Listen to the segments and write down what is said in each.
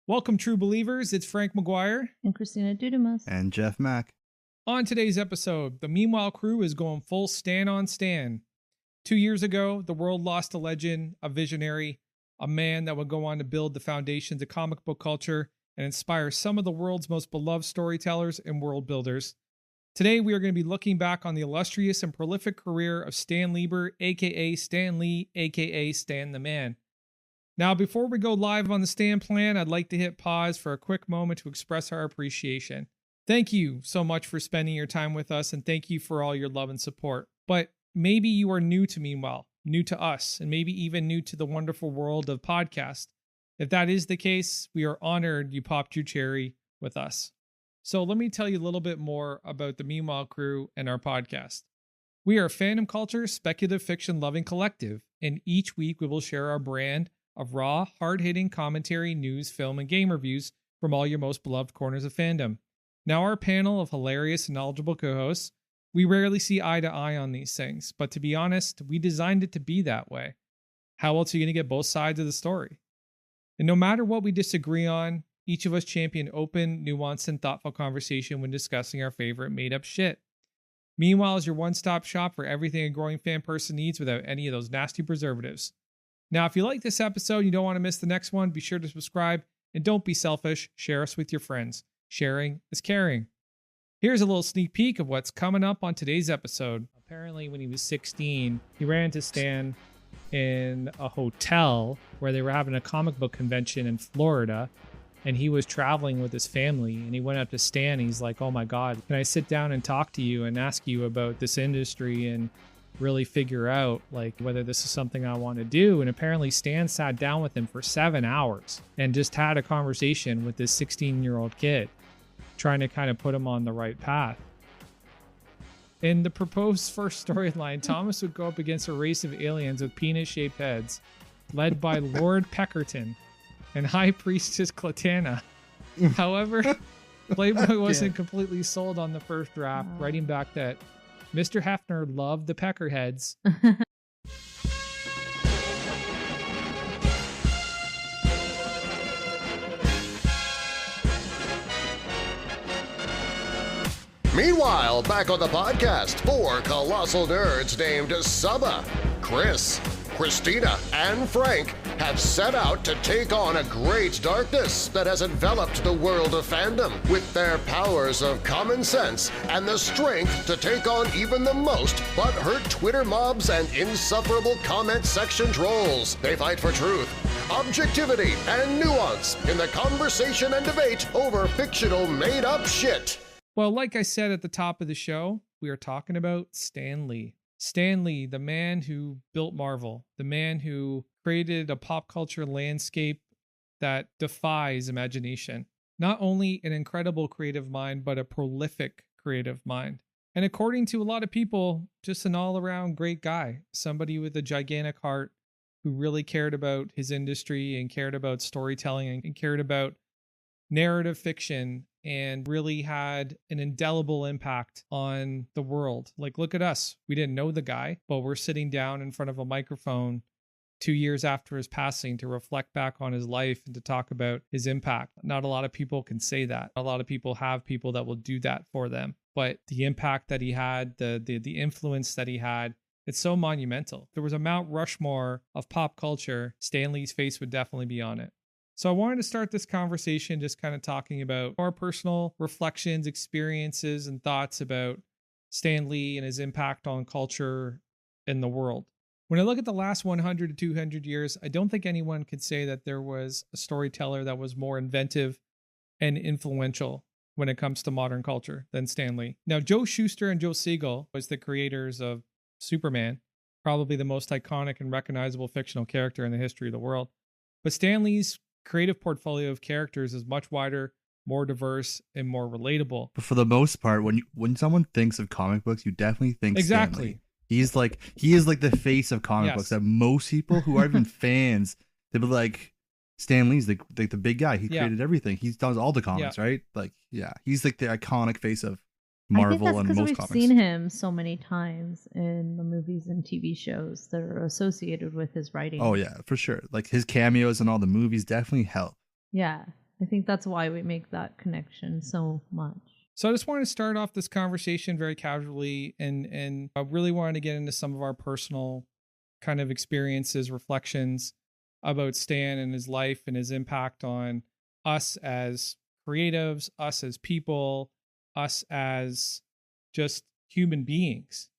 Welcome, true believers. It's Frank McGuire. And Christina Dudamus. And Jeff Mack. On today's episode, the Meanwhile crew is going full Stan on Stan. 2 years ago, the world lost a legend, a visionary, a man that would go on to build the foundations of comic book culture and inspire some of the world's most beloved storytellers and world builders. Today, we are going to be looking back on the illustrious and prolific career of Stan Lieber, aka Stan Lee, aka Stan the Man. Now, before we go live on the Stan plan, I'd like to hit pause for a quick moment to express our appreciation. Thank you so much for spending your time with us, and thank you for all your love and support. But maybe you are new to Meanwhile, new to us, and maybe even new to the wonderful world of podcast. If that is the case, we are honored you popped your cherry with us. So let me tell you a little bit more about the Meanwhile crew and our podcast. We are a fandom culture, speculative fiction loving collective, and each week we will share our brand of raw, hard-hitting commentary, news, film, and game reviews from all your most beloved corners of fandom. Now, our panel of hilarious and knowledgeable co-hosts, we rarely see eye to eye on these things, but to be honest, we designed it to be that way. How else are you going to get both sides of the story? And no matter what we disagree on, each of us champion open, nuanced, and thoughtful conversation when discussing our favorite made-up shit. Meanwhile is your one-stop shop for everything a growing fan person needs without any of those nasty preservatives. Now, if you like this episode and you don't want to miss the next one, be sure to subscribe, and don't be selfish, share us with your friends. Sharing is caring. Here's a little sneak peek of what's coming up on today's episode. Apparently, when he was 16, he ran into Stan in a hotel where they were having a comic book convention in Florida, and he was traveling with his family, and he went up to Stan, and he's like, "Oh my God, can I sit down and talk to you and ask you about this industry and really figure out like whether this is something I want to do?" And apparently Stan sat down with him for 7 hours and just had a conversation with this 16-year-old kid, trying to kind of put him on the right path. In the proposed first storyline, Thomas would go up against a race of aliens with penis-shaped heads, led by Lord Peckerton and High Priestess Clatana. However, Playboy wasn't completely sold on the first draft, writing back that Mr. Hefner loved the Peckerheads. Meanwhile, back on the podcast, 4 colossal nerds named Saba, Chris, Christina, and Frank have set out to take on a great darkness that has enveloped the world of fandom with their powers of common sense and the strength to take on even the most butthurt Twitter mobs and insufferable comment section trolls. They fight for truth, objectivity, and nuance in the conversation and debate over fictional made-up shit. Well, like I said at the top of the show, we are talking about Stan Lee. Stan Lee, the man who built Marvel, the man who created a pop culture landscape that defies imagination. Not only an incredible creative mind, but a prolific creative mind. And according to a lot of people, just an all-around great guy. Somebody with a gigantic heart who really cared about his industry and cared about storytelling and cared about narrative fiction and really had an indelible impact on the world. Like, look at us. We didn't know the guy, but we're sitting down in front of a microphone 2 years after his passing to reflect back on his life and to talk about his impact. Not a lot of people can say that. A lot of people have people that will do that for them. But the impact that he had, the influence that he had, it's so monumental. If there was a Mount Rushmore of pop culture, Stan Lee's face would definitely be on it. So I wanted to start this conversation just kind of talking about our personal reflections, experiences, and thoughts about Stan Lee and his impact on culture in the world. When I look at the last 100 to 200 years, I don't think anyone could say that there was a storyteller that was more inventive and influential when it comes to modern culture than Stan Lee. Now, Joe Shuster and Joe Siegel was the creators of Superman, probably the most iconic and recognizable fictional character in the history of the world. But Stan Lee's creative portfolio of characters is much wider, more diverse, and more relatable. But for the most part, when someone thinks of comic books, you definitely think exactly. Stan Lee. He is like the face of comic books that most people who are even fans, they'll be like, Stan Lee's the big guy. He created everything. He does all the comics, right? Like, yeah, he's like the iconic face of Marvel and most we've comics. Seen him so many times in the movies and TV shows that are associated with his writing. Oh yeah, for sure. Like his cameos in all the movies definitely help. Yeah, I think that's why we make that connection so much. So I just wanted to start off this conversation very casually, and I really wanted to get into some of our personal kind of experiences, reflections about Stan and his life and his impact on us as creatives, us as people, us as just human beings.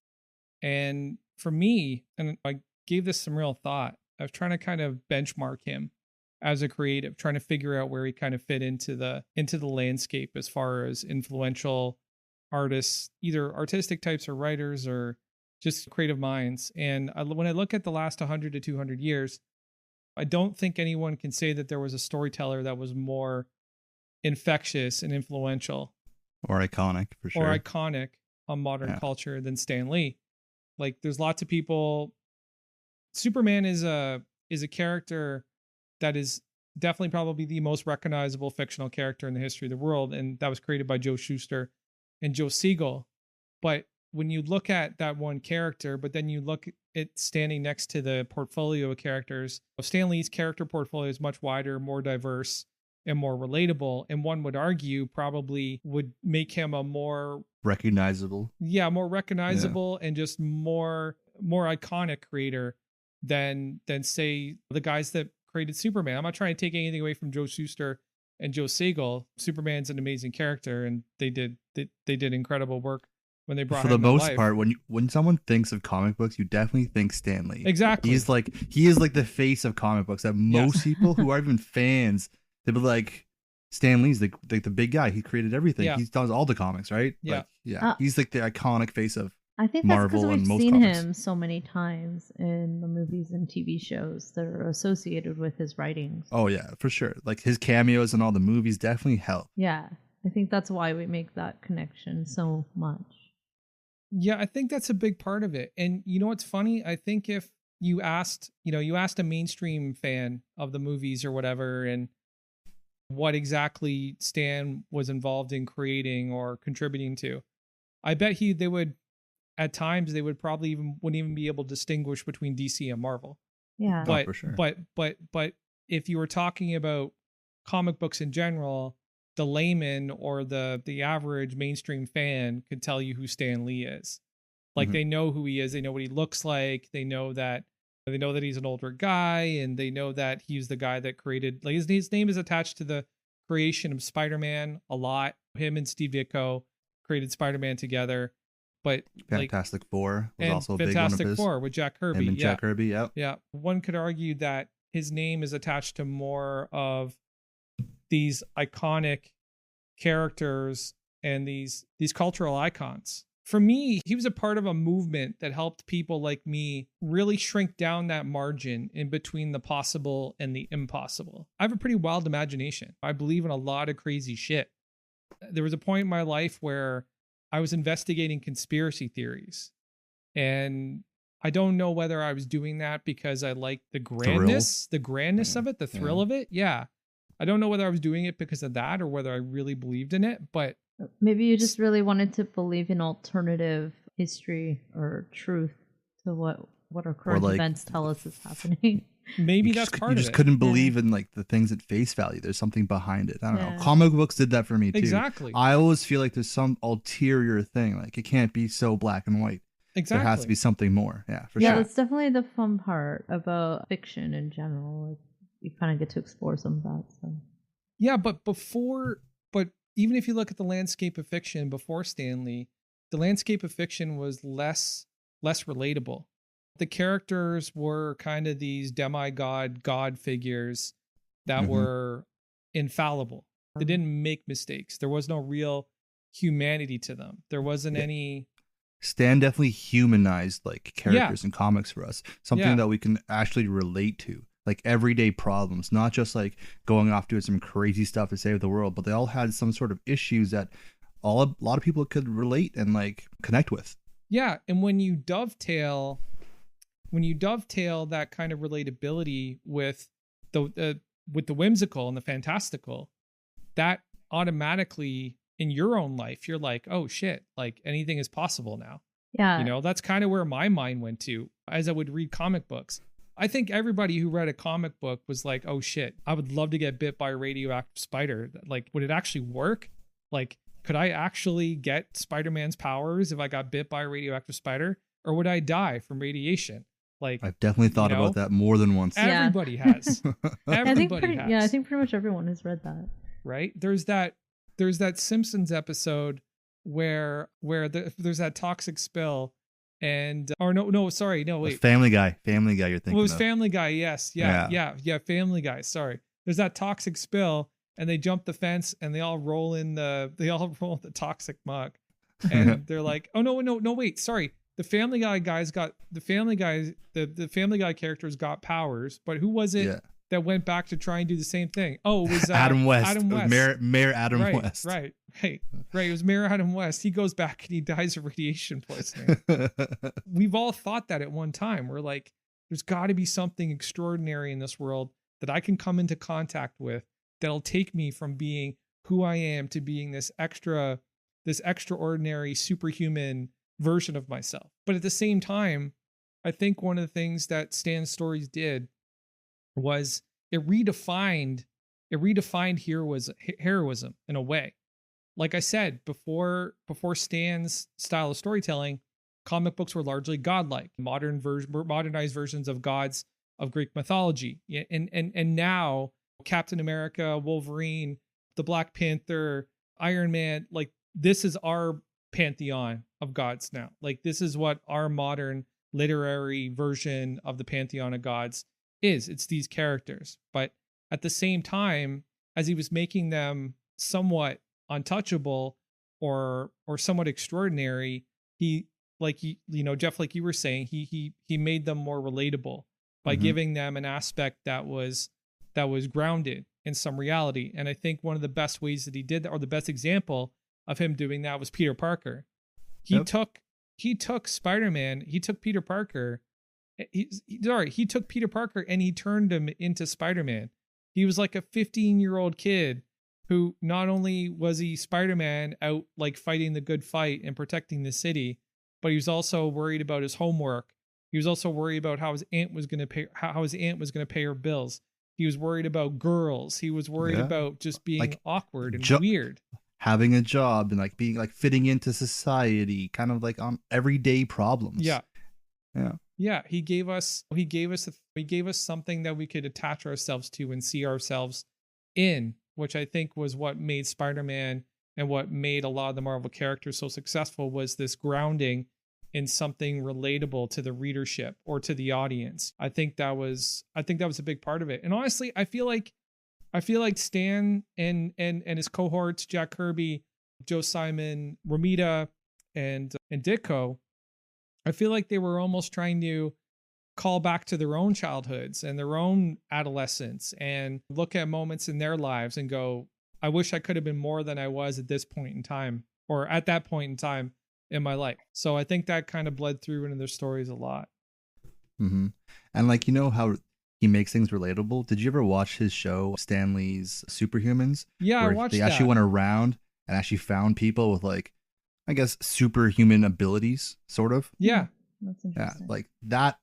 And for me, and I gave this some real thought, I was trying to kind of benchmark him as a creative, trying to figure out where he kind of fit into the landscape as far as influential artists, either artistic types or writers or just creative minds. And when I look at the last 100 to 200 years, I don't think anyone can say that there was a storyteller that was more infectious and influential or iconic, for sure, or iconic on modern culture than Stan Lee. Like, there's lots of people. Superman is a character that is definitely probably the most recognizable fictional character in the history of the world, and that was created by Joe Shuster and Joe Siegel. But when you look at that one character, but then you look at standing next to the portfolio of characters, Stan Lee's character portfolio is much wider, more diverse, and more relatable, and one would argue probably would make him a more recognizable and just more iconic creator than say the guys that created Superman. I'm not trying to take anything away from Joe Shuster and Joe Siegel. Superman's an amazing character, and they did incredible work when they brought him to life. For the most part, when someone thinks of comic books, you definitely think Stan Lee. Exactly. He is like the face of comic books that most people who are even fans, they'd be like, Stan Lee's the big guy. He created everything. He does all the comics, right? Yeah. He's like the iconic face of I think that's because we've seen him so many times in the movies and TV shows that are associated with his writings. Oh yeah, for sure. Like his cameos in all the movies definitely help. Yeah, I think that's why we make that connection so much. Yeah, I think that's a big part of it. And you know what's funny? I think if you asked a mainstream fan of the movies or whatever, and what exactly Stan was involved in creating or contributing to, I bet they would. At times, they would probably wouldn't even be able to distinguish between DC and Marvel. Yeah, but for sure. But if you were talking about comic books in general, the layman or the average mainstream fan could tell you who Stan Lee is. Like they know who he is, they know what he looks like, they know that he's an older guy, and they know that he's the guy that created. Like his name is attached to the creation of Spider-Man a lot. Him and Steve Ditko created Spider-Man together. But Fantastic Four was also a big one of his. Fantastic Four with Jack Kirby. Jack Kirby, yeah. Yeah. One could argue that his name is attached to more of these iconic characters and these cultural icons. For me, he was a part of a movement that helped people like me really shrink down that margin in between the possible and the impossible. I have a pretty wild imagination. I believe in a lot of crazy shit. There was a point in my life where I was investigating conspiracy theories, and I don't know whether I was doing that because I liked the grandness of it, the thrill of it. Yeah. I don't know whether I was doing it because of that or whether I really believed in it, but maybe you just really wanted to believe in alternative history or truth to what our current events tell us is happening. Maybe that's part of it. You just couldn't believe in like the things at face value. There's something behind it. I don't know. Comic books did that for me too. Exactly. I always feel like there's some ulterior thing. Like it can't be so black and white. Exactly. There has to be something more. Yeah, for sure. Yeah, that's definitely the fun part about fiction in general. Like, you kind of get to explore some of that stuff. Yeah, but even if you look at the landscape of fiction before Stan Lee, the landscape of fiction was less relatable. The characters were kind of these god figures that were infallible. They didn't make mistakes. There was no real humanity to them. There wasn't any. Stan definitely humanized like characters in comics for us. Something that we can actually relate to. Like everyday problems, not just like going off doing some crazy stuff to save the world, but they all had some sort of issues that a lot of people could relate and like connect with. Yeah, and when you dovetail that kind of relatability with the whimsical and the fantastical, that automatically in your own life, you're like, oh shit, like anything is possible now. Yeah. You know, that's kind of where my mind went to as I would read comic books. I think everybody who read a comic book was like, oh shit, I would love to get bit by a radioactive spider. Like, would it actually work? Like, could I actually get Spider-Man's powers if I got bit by a radioactive spider? Or would I die from radiation? Like, I've definitely thought about that more than once. Everybody has. Everybody has. Yeah, I think pretty much everyone has read that. Right? There's that Simpsons episode where there's that toxic spill, and wait. Family Guy you're thinking Well, it was of. Family Guy, yes. Yeah, Family Guy, sorry. There's that toxic spill, and they jump the fence and they all roll in the toxic muck. And they're like, oh no, wait, sorry. The Family Guy characters got powers, but who was it that went back to try and do the same thing? Oh, it was Adam West. Adam West. Mayor Adam West. Right. It was Mayor Adam West. He goes back and he dies of radiation poisoning. We've all thought that at one time. We're like, there's got to be something extraordinary in this world that I can come into contact with that'll take me from being who I am to being this extraordinary superhuman version of myself. But at the same time, I think one of the things that Stan's stories did was it redefined heroism in a way. Like I said, before Stan's style of storytelling, comic books were largely godlike, modernized versions of gods of Greek mythology. And now Captain America, Wolverine, the Black Panther, Iron Man, like this is our pantheon of gods now. Like this is what our modern literary version of the pantheon of gods is. It's these characters. But at the same time, as he was making them somewhat untouchable or somewhat extraordinary, Jeff, like you were saying, he made them more relatable by giving them an aspect that was grounded in some reality. And I think one of the best ways that he did that, or the best example of him doing that, was Peter Parker. He took Spider-Man, he took Peter Parker. He took Peter Parker and he turned him into Spider-Man. He was like a 15-year-old kid who not only was he Spider-Man out like fighting the good fight and protecting the city, but he was also worried about his homework. He was also worried about how his aunt was going to pay her bills. He was worried about girls. He was worried about just being like, awkward and weird. Having a job and like being like fitting into society, kind of like on everyday problems. Yeah. He gave us something that we could attach ourselves to and see ourselves in, which I think was what made Spider-Man and what made a lot of the Marvel characters so successful, was this grounding in something relatable to the readership or to the audience. I think that was a big part of it. And honestly, I feel like Stan and his cohorts, Jack Kirby, Joe Simon, Romita, and Ditko, I feel like they were almost trying to call back to their own childhoods and their own adolescence and look at moments in their lives and go, I wish I could have been more than I was at this point in time, or at that point in time in my life. So I think that kind of bled through into their stories a lot. Mm-hmm. And like, you know how he makes things relatable? Did you ever watch his show, Stanley's Superhumans? Yeah, I watched that. They actually went around and actually found people with like, I guess, superhuman abilities, sort of. Yeah. That's interesting. Yeah, like that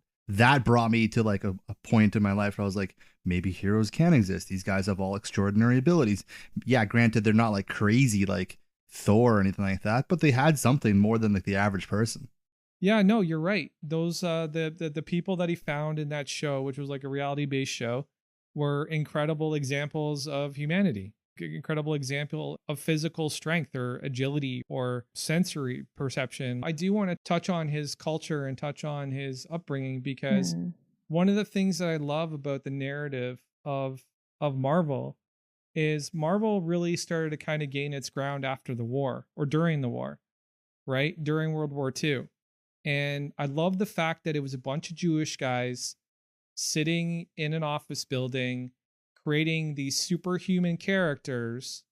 brought me to like a point in my life where I was like, maybe heroes can exist. These guys have all extraordinary abilities. Yeah, granted, they're not like crazy like Thor or anything like that, but they had something more than like the average person. Yeah, no, you're right. Those the people that he found in that show, which was like a reality-based show, were incredible examples of humanity. Incredible example of physical strength or agility or sensory perception. I do want to touch on his culture and touch on his upbringing, because one of the things that I love about the narrative of Marvel is Marvel really started to kind of gain its ground after the war, or during the war, right? During World War II. And I love the fact that it was a bunch of Jewish guys sitting in an office building creating these superhuman characters,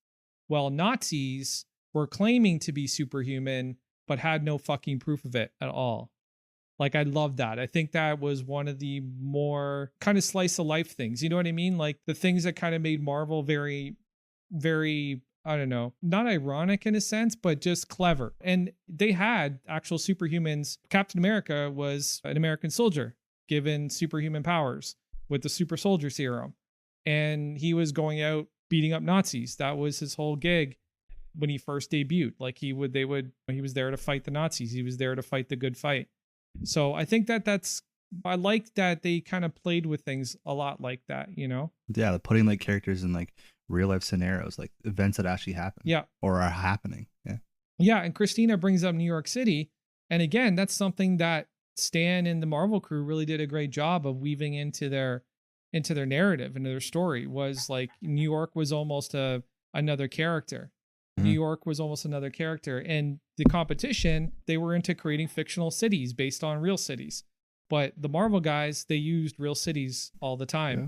while Nazis were claiming to be superhuman but had no fucking proof of it at all. Like, I love that. I think that was one of the more kind of slice of life things. You know what I mean? Like the things that kind of made Marvel very, very, I don't know, not ironic in a sense, but just clever. And they had actual superhumans. Captain America was an American soldier. given superhuman powers with the super soldier serum. And he was going out beating up Nazis. That was his whole gig when he first debuted. Like he was there to fight the Nazis. He was there to fight the good fight. So I think I like that they kind of played with things a lot like that, you know? Yeah, putting like characters in like real life scenarios, like events that actually happen. Yeah. Or are happening. Yeah. Yeah. And Christina brings up New York City. And again, that's something that Stan and the Marvel crew really did a great job of weaving into their narrative, into their story. Was like New York was almost another character. New York was almost another character. And the competition, they were into creating fictional cities based on real cities. But the Marvel guys, they used real cities all the time.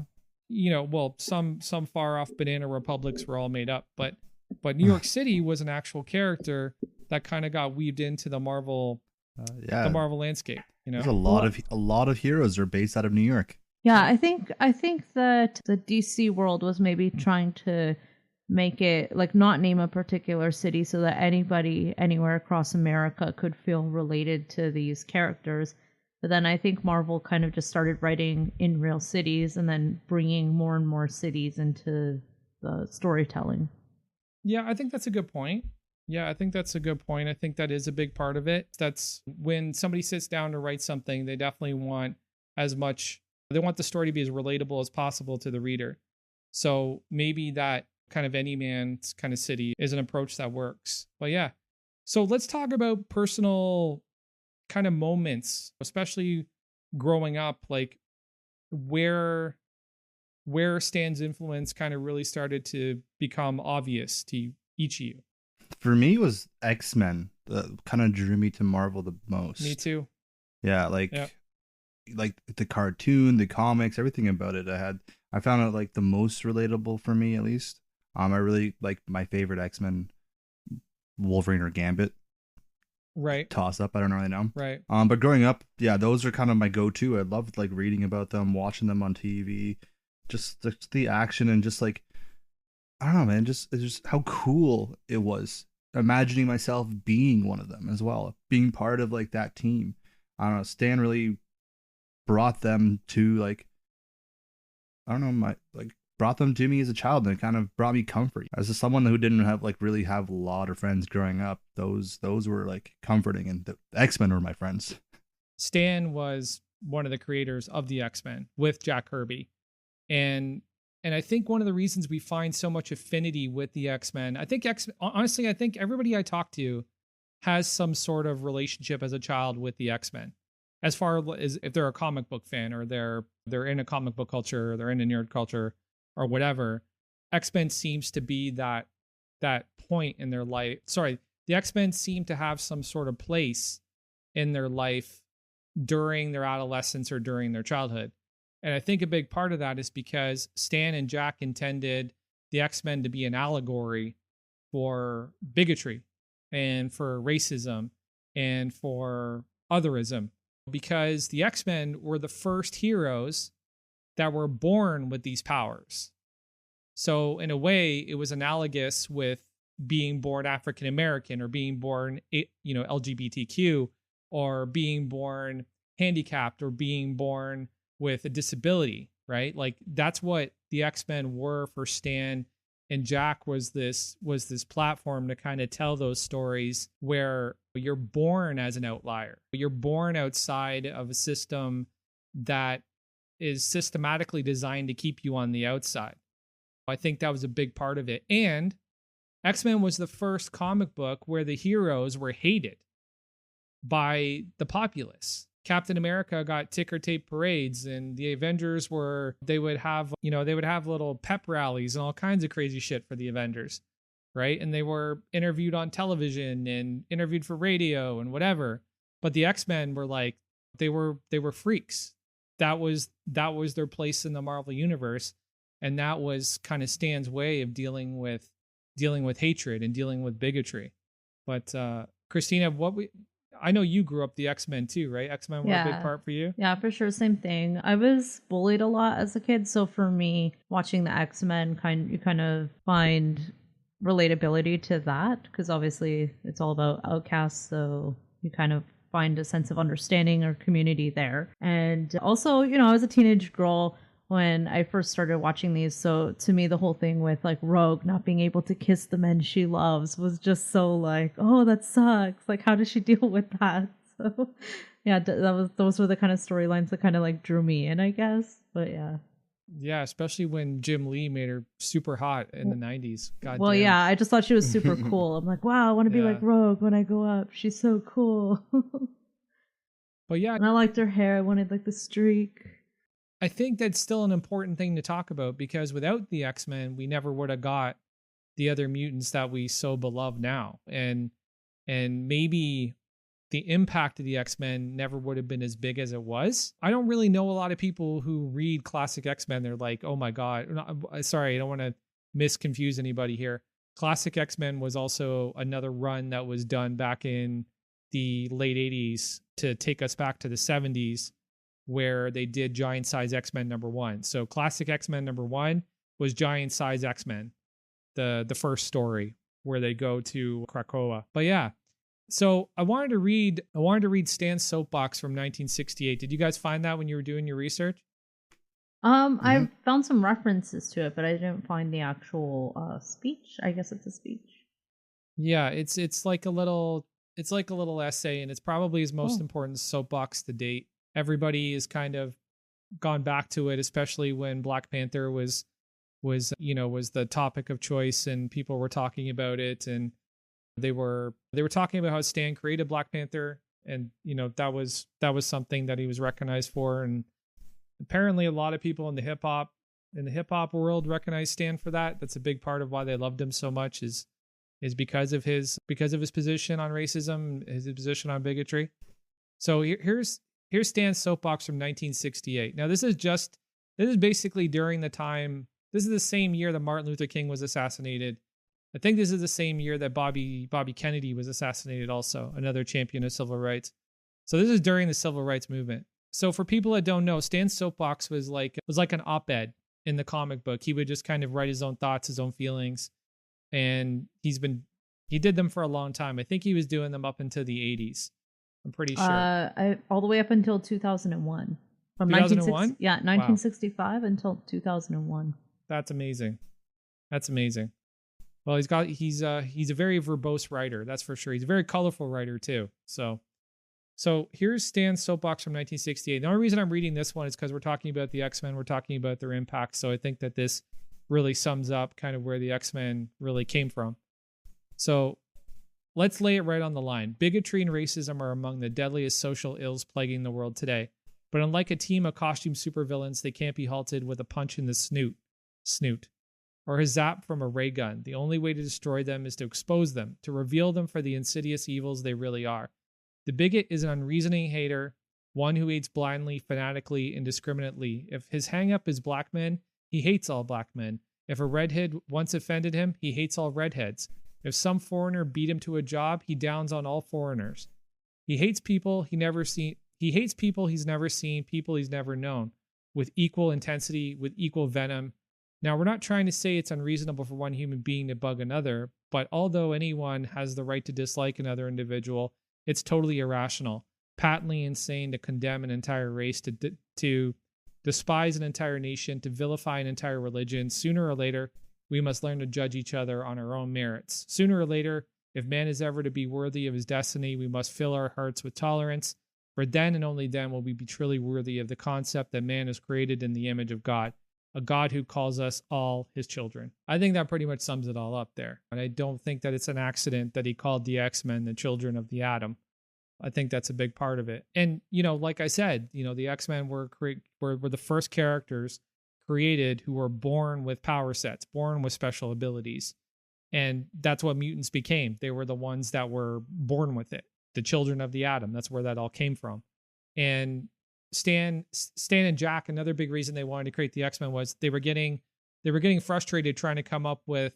Yeah. You know, well, some far off banana republics were all made up, but New York City was an actual character that kind of got weaved into the Marvel the Marvel landscape, you know. There's a lot of heroes are based out of New York. Yeah, I think that the DC world was maybe trying to make it like not name a particular city so that anybody anywhere across America could feel related to these characters. But then I think Marvel kind of just started writing in real cities and then bringing more and more cities into the storytelling. Yeah, I think that's a good point. I think that is a big part of it. That's when somebody sits down to write something, they definitely want they want the story to be as relatable as possible to the reader. So maybe that kind of any man's kind of city is an approach that works. But yeah. So let's talk about personal kind of moments, especially growing up, like where Stan's influence kind of really started to become obvious to each of you. For me, it was X-Men that kind of drew me to Marvel the most. Me too. Yeah, like the cartoon, the comics, everything about it. I found it like the most relatable for me, at least. I really like my favorite X-Men, Wolverine or Gambit. Right. Toss up. I don't really know. Right. But growing up, yeah, those are kind of my go-to. I loved like reading about them, watching them on TV, just the action and just like, I don't know, man, it's just how cool it was. Imagining myself being one of them as well, being part of like that team. I don't know. Stan really brought them to like, I don't know, brought them to me as a child, and it kind of brought me comfort. As someone who didn't have really have a lot of friends growing up, those were like comforting, and the X-Men were my friends. Stan was one of the creators of the X-Men with Jack Kirby, and I think one of the reasons we find so much affinity with the X-Men, I think everybody I talk to has some sort of relationship as a child with the X-Men. As far as if they're a comic book fan or they're in a comic book culture or they're in a nerd culture or whatever, X-Men seems to be that point in their life. Sorry, the X-Men seem to have some sort of place in their life during their adolescence or during their childhood. And I think a big part of that is because Stan and Jack intended the X-Men to be an allegory for bigotry and for racism and for otherism, because the X-Men were the first heroes that were born with these powers. So in a way, it was analogous with being born African American or being born, LGBTQ, or being born handicapped or being born with a disability, right? Like that's what the X-Men were for Stan, and Jack was this platform to kind of tell those stories where you're born as an outlier. You're born outside of a system that is systematically designed to keep you on the outside. I think that was a big part of it. And X-Men was the first comic book where the heroes were hated by the populace. Captain America got ticker tape parades, and the Avengers they would have little pep rallies and all kinds of crazy shit for the Avengers, right? And they were interviewed on television and interviewed for radio and whatever. But the X-Men were like, they were freaks. That was their place in the Marvel universe, and that was kind of Stan's way of dealing with hatred and dealing with bigotry. But Christina, I know you grew up the X-Men too, right? X-Men were a big part for you. Yeah, for sure. Same thing. I was bullied a lot as a kid. So for me, watching the X-Men, you kind of find relatability to that, because obviously it's all about outcasts. So you kind of find a sense of understanding or community there. And also, I was a teenage girl when I first started watching these. So to me, the whole thing with like Rogue not being able to kiss the men she loves was just so like, oh, that sucks. Like, how does she deal with that? So yeah, those were the kind of storylines that kind of like drew me in, I guess. But yeah. Yeah, especially when Jim Lee made her super hot in the 90s. God well, damn. yeah, I just thought she was super cool. I'm like, wow, I want to be like Rogue when I grow up. She's so cool. But yeah. And I liked her hair. I wanted like the streak. I think that's still an important thing to talk about, because without the X-Men, we never would have got the other mutants that we so beloved now. And maybe the impact of the X-Men never would have been as big as it was. I don't really know a lot of people who read classic X-Men. They're like, oh my God. Sorry, I don't want to misconfuse anybody here. Classic X-Men was also another run that was done back in the late 80s to take us back to the 70s, where they did Giant Size X-Men #1. So Classic X-Men #1 was Giant Size X-Men, the first story where they go to Krakoa. But yeah, so I wanted to read Stan's soapbox from 1968. Did you guys find that when you were doing your research? I found some references to it, but I didn't find the actual speech. I guess it's a speech. Yeah, it's like a little essay, and it's probably his most important soapbox to date. Everybody has kind of gone back to it, especially when Black Panther was the topic of choice and people were talking about it, and they were talking about how Stan created Black Panther, and that was something that he was recognized for. And apparently a lot of people in the hip hop world recognize Stan for that. That's a big part of why they loved him so much is because of his position on racism, his position on bigotry. So here's Stan's soapbox from 1968. Now this is basically during the time. This is the same year that Martin Luther King was assassinated. I think this is the same year that Bobby Kennedy was assassinated, also another champion of civil rights. So this is during the civil rights movement. So for people that don't know, Stan's soapbox was like an op-ed in the comic book. He would just kind of write his own thoughts, his own feelings, and he did them for a long time. I think he was doing them up until the 80s. I'm pretty sure. All the way up until 2001. From 2001? 1965 until 2001. That's amazing. Well, he's a very verbose writer, that's for sure. He's a very colorful writer too. So here's Stan's soapbox from 1968. The only reason I'm reading this one is because we're talking about the X-Men, we're talking about their impact. So I think that this really sums up kind of where the X-Men really came from. So let's lay it right on the line. Bigotry and racism are among the deadliest social ills plaguing the world today. But unlike a team of costume supervillains, they can't be halted with a punch in the snoot, or a zap from a ray gun. The only way to destroy them is to expose them, to reveal them for the insidious evils they really are. The bigot is an unreasoning hater, one who hates blindly, fanatically, indiscriminately. If his hang-up is black men, he hates all black men. If a redhead once offended him, he hates all redheads. If some foreigner beat him to a job, he downs on all foreigners. He hates people he's never seen, people he's never known, with equal intensity, with equal venom. Now, we're not trying to say it's unreasonable for one human being to bug another, but although anyone has the right to dislike another individual, it's totally irrational, patently insane to condemn an entire race, to despise an entire nation, to vilify an entire religion. Sooner or later, we must learn to judge each other on our own merits. Sooner or later, if man is ever to be worthy of his destiny, we must fill our hearts with tolerance, for then and only then will we be truly worthy of the concept that man is created in the image of God, a God who calls us all his children. I think that pretty much sums it all up there. And I don't think that it's an accident that he called the X-Men the children of the atom. I think that's a big part of it. And, like I said, the X-Men were the first characters created who were born with power sets, born with special abilities. And that's what mutants became. They were the ones that were born with it. The children of the atom. That's where that all came from. And Stan and Jack, another big reason they wanted to create the X-Men was they were getting frustrated trying to come up with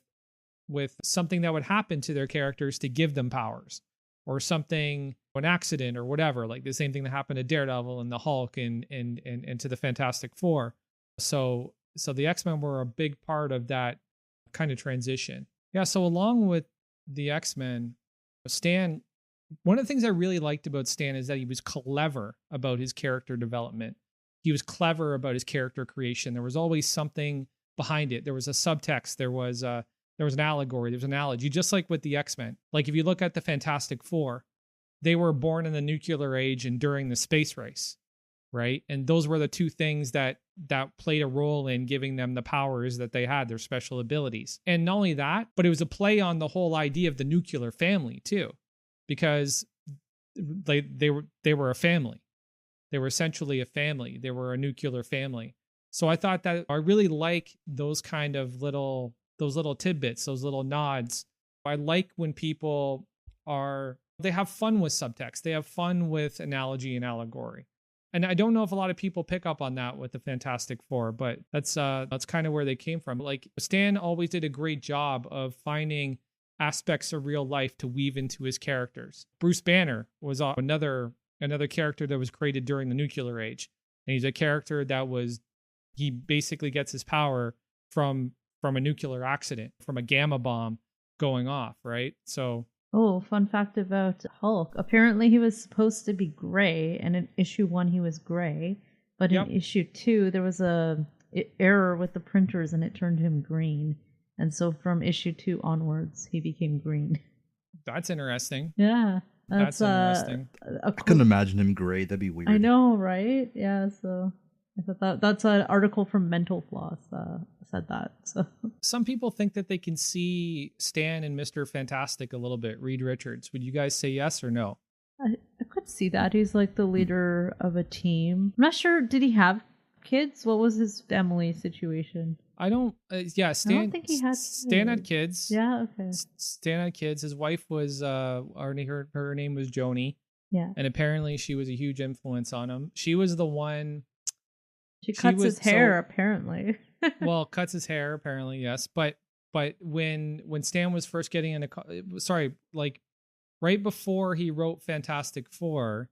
something that would happen to their characters to give them powers, or something, an accident or whatever, like the same thing that happened to Daredevil and the Hulk and to the Fantastic Four. So the X-Men were a big part of that kind of transition. Yeah, so along with the X-Men, Stan one of the things I really liked about Stan is that he was clever about his character development. He was clever about his character creation. There was always something behind it. There was a subtext. There was an allegory. There was an analogy, just like with the X-Men. Like if you look at the Fantastic Four, they were born in the nuclear age and during the space race, right? And those were the two things that played a role in giving them the powers that they had, their special abilities. And not only that, but it was a play on the whole idea of the nuclear family too, because they were a family. They were essentially a family. They were a nuclear family. So I thought that I really like those kind of little tidbits, those little nods. I like when people they have fun with subtext. They have fun with analogy and allegory. And I don't know if a lot of people pick up on that with the Fantastic Four, but that's kind of where they came from. Like Stan always did a great job of finding aspects of real life to weave into his characters. Bruce Banner was another character that was created during the nuclear age. And he's a character he basically gets his power from a nuclear accident, from a gamma bomb going off, right? So oh, fun fact about Hulk. Apparently he was supposed to be gray, and in issue 1 he was gray, but in issue 2 there was a error with the printers and it turned him green. And so from issue 2 onwards he became green. That's interesting. Yeah. That's interesting. I couldn't imagine him gray. That'd be weird. I know, right? Yeah, so I thought that's an article from Mental Floss said that. So some people think that they can see Stan and Mr. Fantastic a little bit. Reed Richards. Would you guys say yes or no? I could see that. He's like the leader of a team. I'm not sure. Did he have kids? What was his family situation? I don't. Yeah, Stan. I don't think he had. Stan had kids. Yeah. Okay. Stan had kids. His wife was her name was Joni. Yeah. And apparently she was a huge influence on him. She was the one. She cuts his hair, apparently. Well, cuts his hair, apparently, yes. But when Stan was first getting into, right before he wrote Fantastic Four,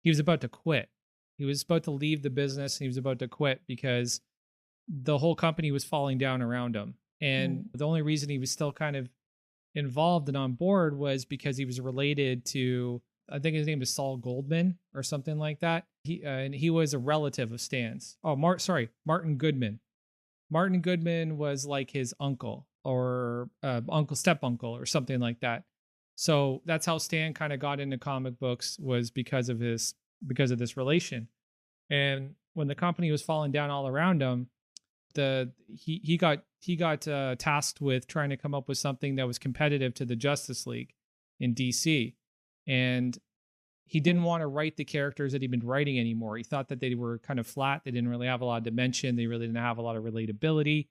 he was about to quit. He was about to leave the business, and he was about to quit because the whole company was falling down around him. And the only reason he was still kind of involved and on board was because he was related to, I think his name is Saul Goldman or something like that. He was a relative of Stan's. Oh, Martin Goodman. Martin Goodman was like his uncle or step uncle or something like that. So that's how Stan kind of got into comic books, was because of this relation. And when the company was falling down all around him, he got tasked with trying to come up with something that was competitive to the Justice League in DC. And he didn't want to write the characters that he'd been writing anymore. He thought that they were kind of flat. They didn't really have a lot of dimension. They really didn't have a lot of relatability.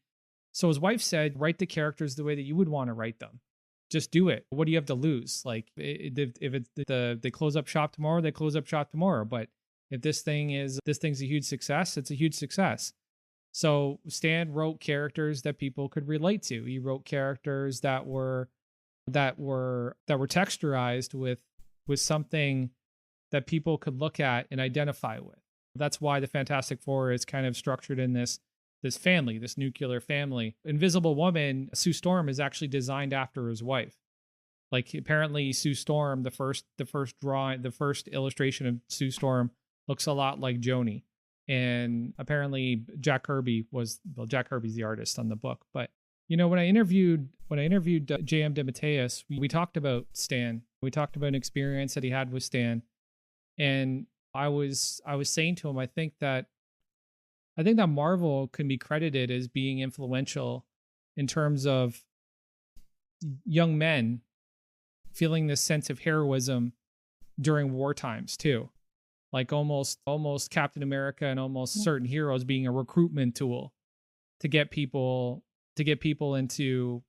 So his wife said, write the characters the way that you would want to write them. Just do it. What do you have to lose? Like if they close up shop tomorrow, they close up shop tomorrow. But if this thing's a huge success, it's a huge success. So Stan wrote characters that people could relate to. He wrote characters that were texturized with something that people could look at and identify with. That's why the Fantastic Four is kind of structured in this family, this nuclear family. Invisible Woman, Sue Storm, is actually designed after his wife. Like apparently Sue Storm, the first illustration of Sue Storm looks a lot like Joni. And apparently Jack Kirby's the artist on the book. But when I interviewed J.M. DeMatteis, we talked about Stan. We talked about an experience that he had with Stan. And I was saying to him, I think that Marvel can be credited as being influential in terms of young men feeling this sense of heroism during war times too. Like almost Captain America and almost certain heroes being a recruitment tool to get people into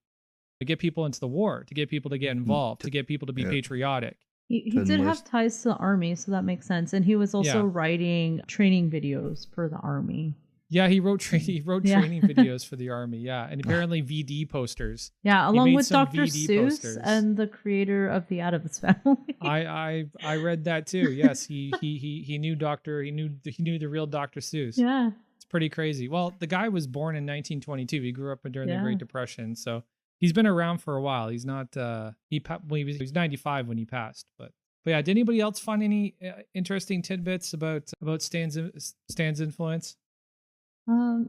the war, to get people to get involved, to get people to be patriotic. He did have ties to the army, so that makes sense. And he was also writing training videos for the army. Yeah, he wrote training videos for the army. Yeah, and apparently VD posters. Yeah, along with Dr. Seuss and the creator of the Addams Family. I read that too. Yes, he knew the real Dr. Seuss. Yeah, it's pretty crazy. Well, the guy was born in 1922. He grew up during the Great Depression, so he's been around for a while. He's not he was 95 when he passed, but But yeah, did anybody else find any interesting tidbits about Stan's influence?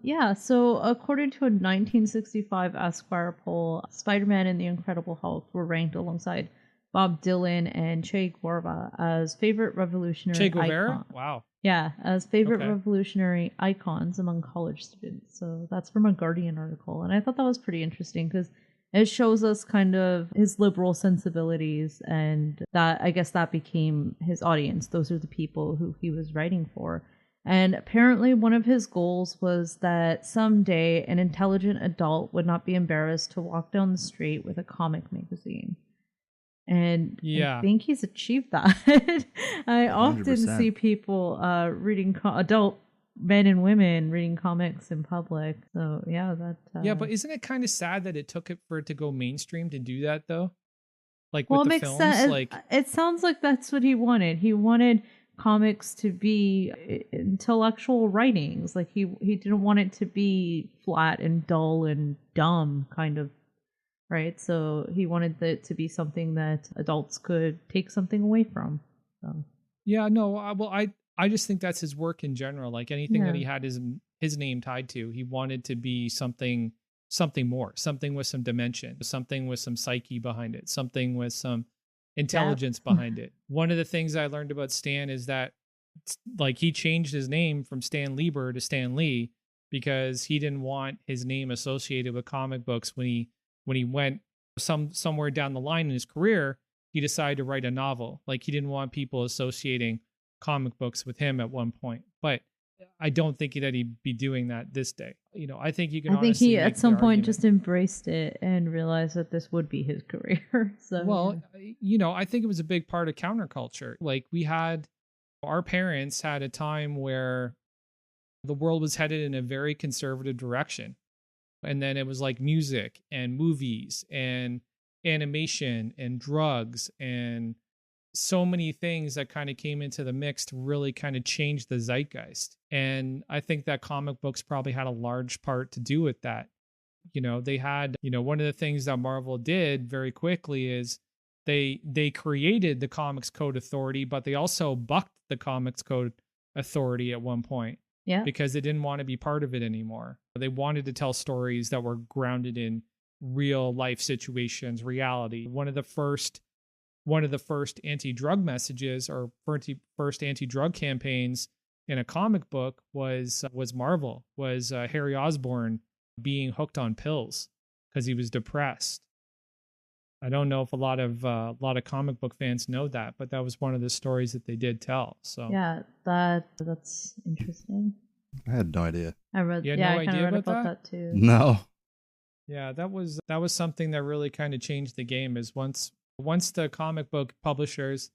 Yeah, so according to a 1965 Esquire poll, Spider-Man and the Incredible Hulk were ranked alongside Bob Dylan and Che Guevara as favorite revolutionary Che Guevara? icon. Wow. Yeah, as favorite Okay. revolutionary icons among college students. So that's from a Guardian article. And I thought that was pretty interesting because it shows us kind of his liberal sensibilities, and that I guess that became his audience. Those are the people who he was writing for. And apparently, one of his goals was that someday an intelligent adult would not be embarrassed to walk down the street with a comic magazine. And Yeah. I think he's achieved that. I often 100%. see people reading adult men and women reading comics in public. So yeah, that. Yeah, but isn't it kind of sad that it took it for it to go mainstream to do that though? Like well, with it the makes films, sense. like It sounds like that's what he wanted. He wanted comics to be intellectual writings. Like he didn't want it to be flat and dull and dumb kind of, right? So he wanted it to be something that adults could take something away from. So yeah, no, I just think that's his work in general. Like anything that Yeah. he had his name tied to, he wanted to be something more, something with some dimension, something with some psyche behind it, something with some intelligence behind it. One of the things I learned about Stan is that like he changed his name from Stan Lieber to Stan Lee because he didn't want his name associated with comic books. When he went somewhere down the line in his career, he decided to write a novel. Like he didn't want people associating comic books with him at one point. But I don't think that he'd be doing that this day. You know, I think you can. I think honestly he make at the some point argument. just embraced it and realized that this would be his career. So Well, you know, I think it was a big part of counterculture. Like our parents had a time where the world was headed in a very conservative direction. And then it was like music and movies and animation and drugs and so many things that kind of came into the mix to really kind of change the zeitgeist. And I think that comic books probably had a large part to do with that. You know, they had, you know, one of the things that Marvel did very quickly is they created the Comics Code Authority, but they also bucked the Comics Code Authority at one point. yeah, Because they didn't want to be part of it anymore. They wanted to tell stories that were grounded in real life situations, reality. One of the first anti-drug messages or first anti-drug campaigns in a comic book was Marvel, was Harry Osborn being hooked on pills because he was depressed. I don't know if a lot of comic book fans know that, but that was one of the stories that they did tell. So yeah, that's interesting. I had no idea. I read. You had Yeah, no I kind idea of read about about that too. No. yeah, that was something that really kind of changed the game. Is once the comic book publishers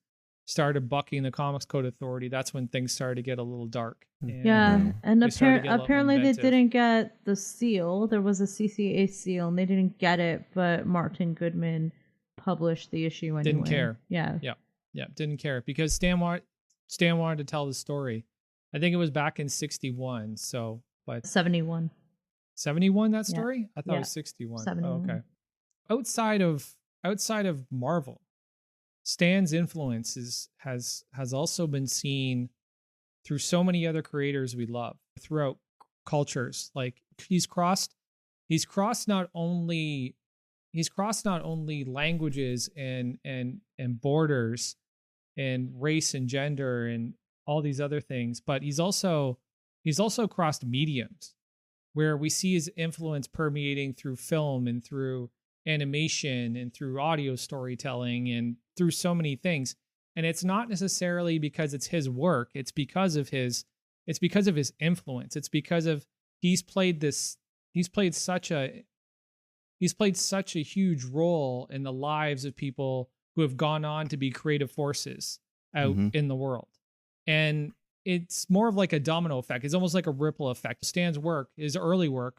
started bucking the Comics Code Authority, that's when things started to get a little dark. And Yeah, and they started to get a lot apparently they inventive. didn't get the seal. There was a CCA seal, and they didn't get it. But Martin Goodman published the issue anyway. Didn't care. Yeah. Yeah, didn't care because Stan wanted to tell the story. I think it was back in 61. So, but 71. 71 that Yeah. story? I thought it Yeah. was 61. 71. Oh, okay. Outside of Marvel, Stan's influence has also been seen through so many other creators we love throughout cultures. Like he's crossed not only languages and borders and race and gender and all these other things, but he's also crossed mediums where we see his influence permeating through film and through animation and through audio storytelling and through so many things. And it's not necessarily because it's his work, it's because of his influence. It's because of he's played such a huge role in the lives of people who have gone on to be creative forces out in the world. And it's more of like a domino effect. It's almost like a ripple effect. Stan's work, his early work,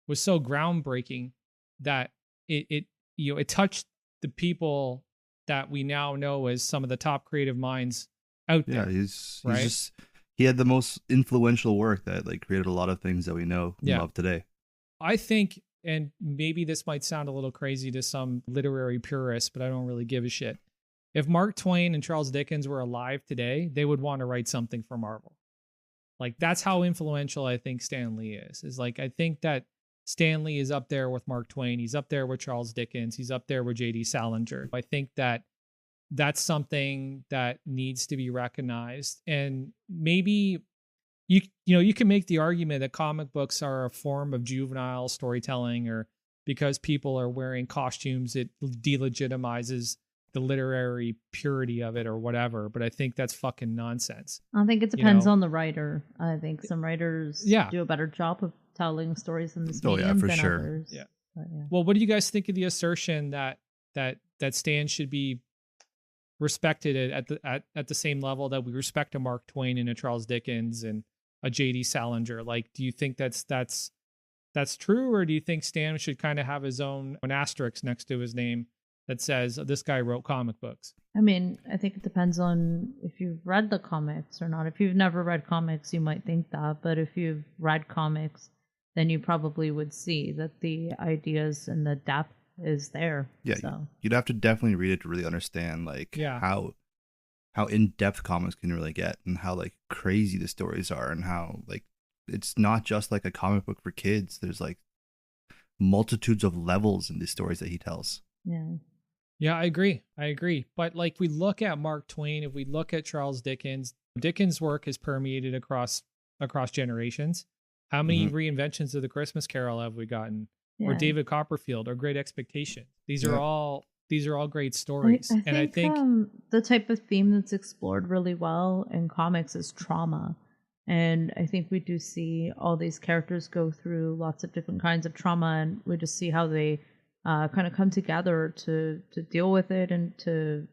was so groundbreaking that it touched the people that we now know as some of the top creative minds out there. Yeah, he's right? just he had the most influential work that like created a lot of things that we know and love today. I think, and maybe this might sound a little crazy to some literary purists, but I don't really give a shit. if Mark Twain and Charles Dickens were alive today, they would want to write something for Marvel. Like, that's how influential I think Stan Lee is like, I think that Stan Lee is up there with Mark Twain. He's up there with Charles Dickens. He's up there with J.D. Salinger. I think that that's something that needs to be recognized. And maybe you can make the argument that comic books are a form of juvenile storytelling, or because people are wearing costumes, it delegitimizes the literary purity of it or whatever. But I think that's fucking nonsense. I think it depends on the writer. I think some writers do a better job of telling stories in this medium than others. Yeah. Well, what do you guys think of the assertion that Stan should be respected at the same level that we respect a Mark Twain and a Charles Dickens and a J.D. Salinger? Like, do you think that's true, or do you think Stan should kind of have his own an asterisk next to his name that says this guy wrote comic books? I mean, I think it depends on if you've read the comics or not. If you've never read comics, you might think that, but if you've read comics, then you probably would see that the ideas and the depth is there. Yeah, so you'd have to definitely read it to really understand how in-depth comics can really get, and how like crazy the stories are, and how like it's not just like a comic book for kids. There's like multitudes of levels in the stories that he tells. Yeah, I agree. But like, we look at Mark Twain, if we look at Charles Dickens, Dickens' work has permeated across generations. How many reinventions of the Christmas Carol have we gotten? Or David Copperfield, or Great Expectations. These are all great stories. I think the type of theme that's explored really well in comics is trauma. And I think we do see all these characters go through lots of different kinds of trauma, and we just see how they kind of come together to deal with it and to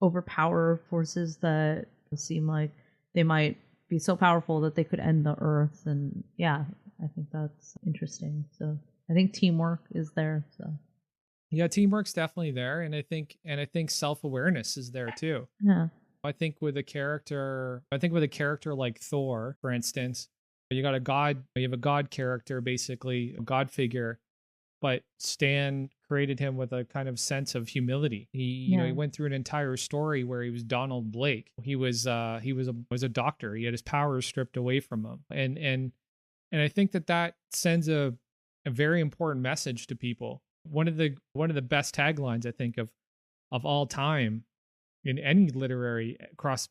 overpower forces that seem like they might be so powerful that they could end the earth. And yeah, I think that's interesting. So I think teamwork is there. So yeah, teamwork's definitely there, and I think self-awareness is there too. Yeah. I think with a character like Thor, for instance, you have a god character, basically a god figure, but Stan created him with a kind of sense of humility. He went through an entire story where he was Donald Blake. He was a doctor. He had his powers stripped away from him, and I think that sends a very important message to people. One of the best taglines I think of all time in across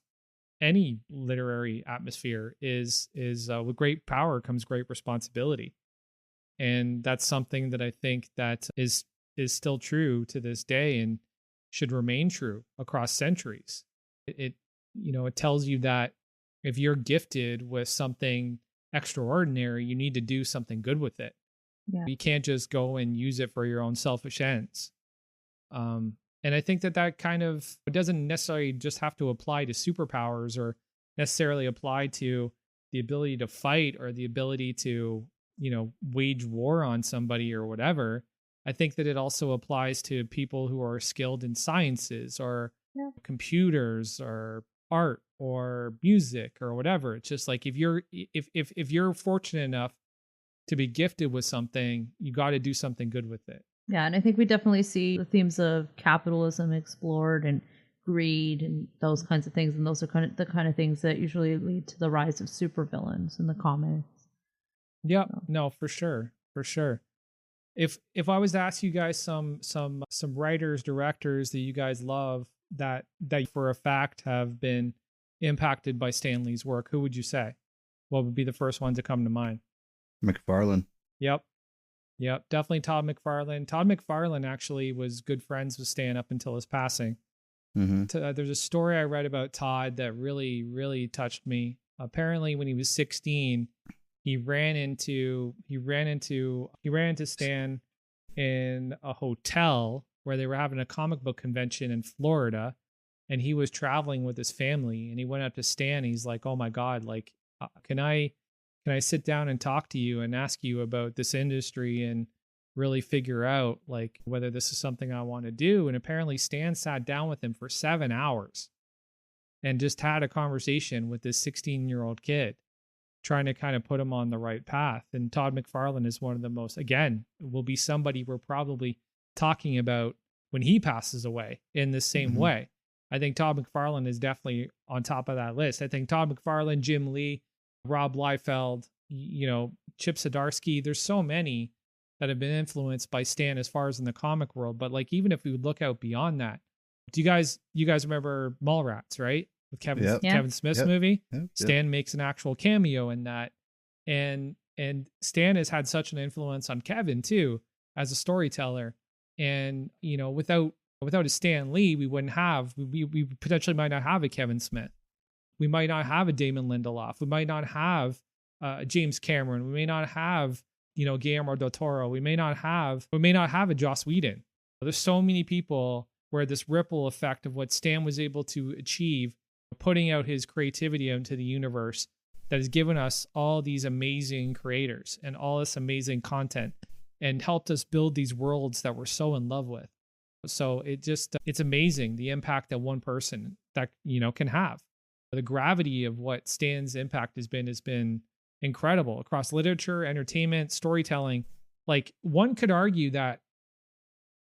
any literary atmosphere is with great power comes great responsibility. And that's something that I think that is still true to this day and should remain true across centuries. It tells you that if you're gifted with something extraordinary, you need to do something good with it. Yeah. You can't just go and use it for your own selfish ends. And I think that kind of, it doesn't necessarily just have to apply to superpowers or necessarily apply to the ability to fight or the ability to, wage war on somebody or whatever. I think that it also applies to people who are skilled in sciences or computers or art or music or whatever. It's just like, if you're fortunate enough to be gifted with something, you got to do something good with it. Yeah, and I think we definitely see the themes of capitalism explored and greed and those kinds of things, and those are the kind of things that usually lead to the rise of supervillains in the comics. Yeah, no, for sure. If I was to ask you guys some writers, directors that you guys love that for a fact have been impacted by Stan Lee's work, who would you say? What would be the first one to come to mind? McFarlane. Yep, definitely Todd McFarlane. Todd McFarlane actually was good friends with Stan up until his passing. There's a story I read about Todd that really, really touched me. Apparently, when he was 16, he ran into Stan in a hotel where they were having a comic book convention in Florida, and he was traveling with his family. And he went up to Stan. He's like, "Oh my God, like, can I sit down and talk to you and ask you about this industry and really figure out like whether this is something I want to do?" And apparently Stan sat down with him for 7 hours and just had a conversation with this 16-year-old kid, trying to kind of put him on the right path. And Todd McFarlane is one of the most, again, will be somebody we're probably talking about when he passes away in the same way. I think Todd McFarlane is definitely on top of that list. I think Todd McFarlane, Jim Lee, Rob Liefeld, Chip Zdarsky, there's so many that have been influenced by Stan as far as in the comic world. But like, even if we would look out beyond that, you guys remember Mallrats, right? With Kevin Smith's movie? Stan makes an actual cameo in that. And Stan has had such an influence on Kevin too, as a storyteller. And, without a Stan Lee, we wouldn't have, we potentially might not have a Kevin Smith. We might not have a Damon Lindelof. We might not have James Cameron. We may not have, Guillermo del Toro. We may not have a Joss Whedon. There's so many people where this ripple effect of what Stan was able to achieve, putting out his creativity into the universe, that has given us all these amazing creators and all this amazing content and helped us build these worlds that we're so in love with. So it's amazing the impact that one person that, can have. The gravity of what Stan's impact has been incredible across literature, entertainment, storytelling. Like, one could argue that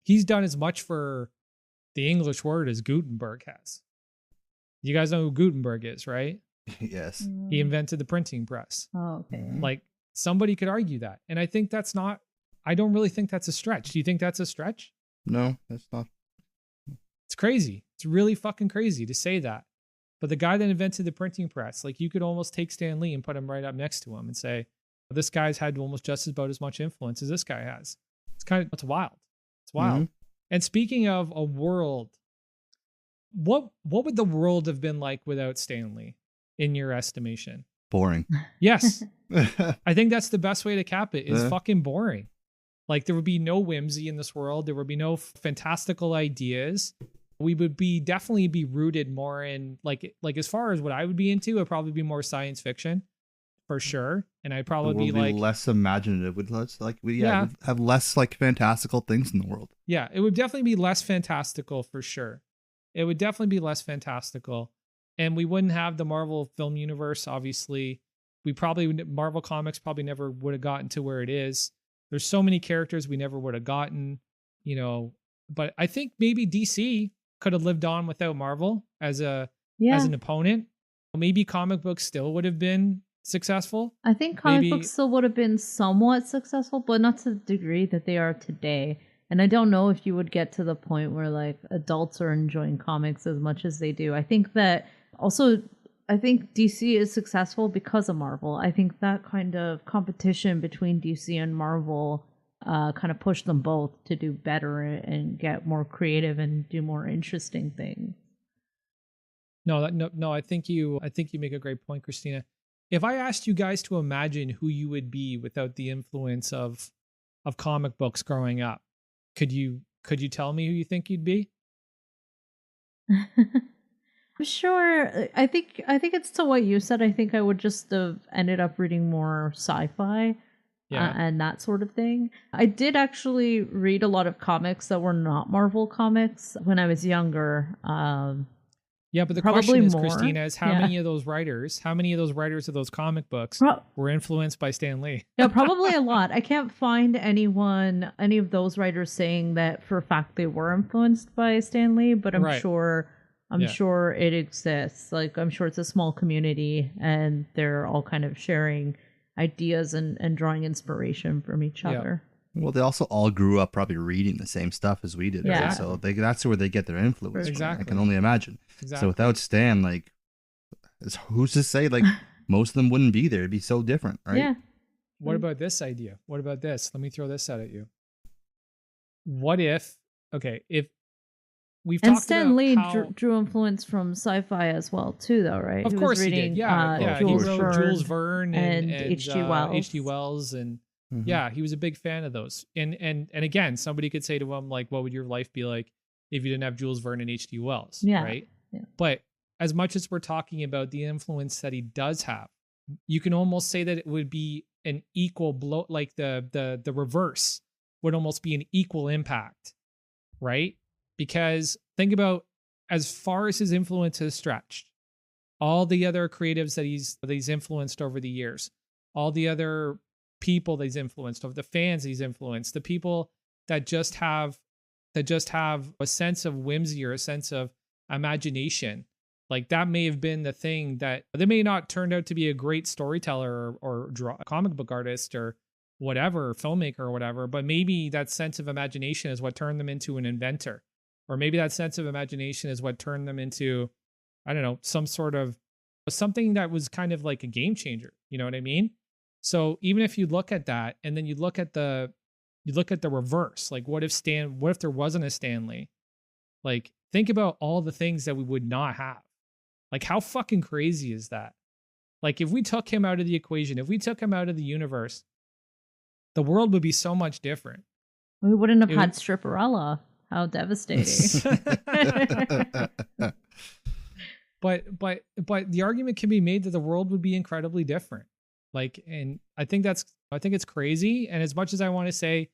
he's done as much for the English word as Gutenberg has. You guys know who Gutenberg is, right? Yes. He invented the printing press. Oh, okay. Like, somebody could argue that. And I think I don't really think that's a stretch. Do you think that's a stretch? No, that's not. It's crazy. It's really fucking crazy to say that. But the guy that invented the printing press, like, you could almost take Stan Lee and put him right up next to him and say, this guy's had almost just about as much influence as this guy has. It's wild. It's wild. Mm-hmm. And speaking of a world, what would the world have been like without Stan Lee, in your estimation? Boring. Yes. I think that's the best way to cap it, is fucking boring. Like, there would be no whimsy in this world. There would be no fantastical ideas. We would definitely be rooted more in like as far as what I would be into, it'd probably be more science fiction for sure. And I'd probably be like less imaginative. We'd have less like fantastical things in the world. Yeah, it would definitely be less fantastical for sure. It would definitely be less fantastical. And we wouldn't have the Marvel film universe, obviously. Marvel Comics probably never would have gotten to where it is. There's so many characters we never would have gotten, but I think maybe DC could have lived on without Marvel as an opponent. Maybe comic books still would have been successful. I think comic books still would have been somewhat successful, but not to the degree that they are today. And I don't know if you would get to the point where like adults are enjoying comics as much as they do. I think DC is successful because of Marvel. I think that kind of competition between DC and Marvel kind of pushed them both to do better and get more creative and do more interesting things. No, I think you make a great point, Christina. If I asked you guys to imagine who you would be without the influence of comic books growing up, could you tell me who you think you'd be? I'm sure. I think it's to what you said. I think I would just have ended up reading more sci-fi. And that sort of thing. I did actually read a lot of comics that were not Marvel comics when I was younger. But the question is, Christina, is how many of those writers of those comic books were influenced by Stan Lee? Yeah, probably a lot. I can't find any of those writers saying that for a fact they were influenced by Stan Lee, but I'm sure it exists. Like, I'm sure it's a small community and they're all kind of sharing ideas and drawing inspiration from each other. Well, they also all grew up probably reading the same stuff as we did, right? So that's where they get their influence from. I can only imagine. So without Stan, like, who's to say, like, most of them wouldn't be there? It'd be so different, right? Yeah. What about this idea? What about this? Let me throw this out at you. What if we've talked Stan about Lee how... drew influence from sci-fi as well, too, though, right? Of course he did. Yeah. He wrote Jules Verne and H.G. Wells. H.G. Wells, and he was a big fan of those. And again, somebody could say to him, like, what would your life be like if you didn't have Jules Verne and H.G. Wells? Yeah. Right? Yeah. But as much as we're talking about the influence that he does have, you can almost say that it would be an equal blow, like the reverse would almost be an equal impact, right? Because think about, as far as his influence has stretched, all the other creatives that he's influenced over the years, all the other people that he's influenced, of the fans he's influenced, the people that just have that just have a sense of whimsy or a sense of imagination. Like that may have been the thing that they may not turned out to be a great storyteller or comic book artist or whatever, filmmaker or whatever, but maybe that sense of imagination is what turned them into an inventor. Or maybe that sense of imagination is what turned them into, I don't know, some sort of something that was kind of like a game changer. You know what I mean? So even if you look at that and then you look at the reverse, like what if there wasn't a Stan Lee? Like think about all the things that we would not have. Like how fucking crazy is that? Like if we took him out of the equation, if we took him out of the universe, the world would be so much different. We wouldn't have had Stripperella. How devastating. But the argument can be made that the world would be incredibly different. Like, and I think it's crazy. And as much as I want to say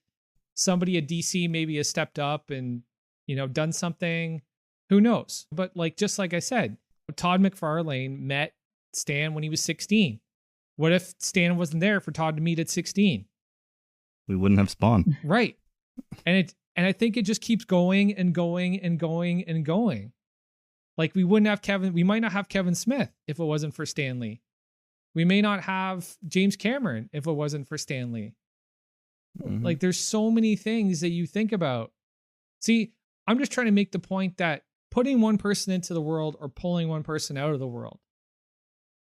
somebody at DC maybe has stepped up and, you know, done something, who knows? But like, just like I said, Todd McFarlane met Stan when he was 16. What if Stan wasn't there for Todd to meet at 16? We wouldn't have Spawn. Right. And I think it just keeps going and going and going and going. Like we might not have Kevin Smith if it wasn't for Stan Lee. We may not have James Cameron if it wasn't for Stan Lee. Mm-hmm. Like there's so many things that you think about. See, I'm just trying to make the point that putting one person into the world or pulling one person out of the world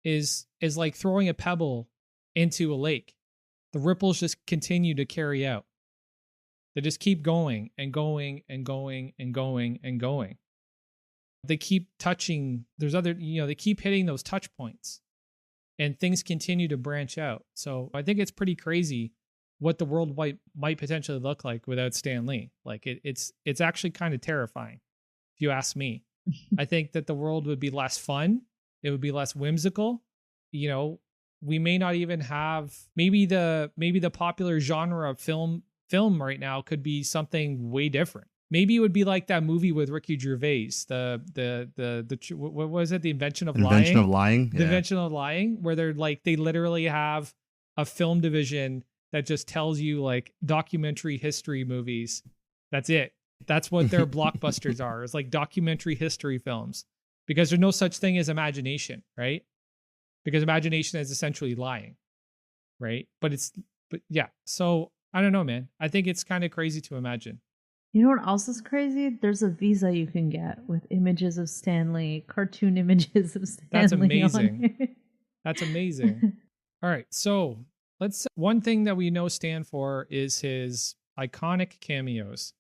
is like throwing a pebble into a lake. The ripples just continue to carry out. They just keep going and going and going and going and going. They keep touching. They keep hitting those touch points and things continue to branch out. So I think it's pretty crazy what the world might potentially look like without Stan Lee. Like it's actually kind of terrifying, if you ask me. I think that the world would be less fun. It would be less whimsical. You know, we may not even have maybe the popular genre of film right now could be something way different. Maybe it would be like that movie with Ricky Gervais, what was it? The Invention of Lying. The Invention of Lying, where they literally have a film division that just tells you like documentary history movies. That's it. That's what their blockbusters are. It's like documentary history films, because there's no such thing as imagination, right? Because imagination is essentially lying, right? But yeah. So I don't know, man. I think it's kind of crazy to imagine. You know what else is crazy? There's a Visa you can get with images of Stan Lee, cartoon images of Stan Lee. That's amazing. That's amazing. All right. So one thing that we know Stan for is his iconic cameos.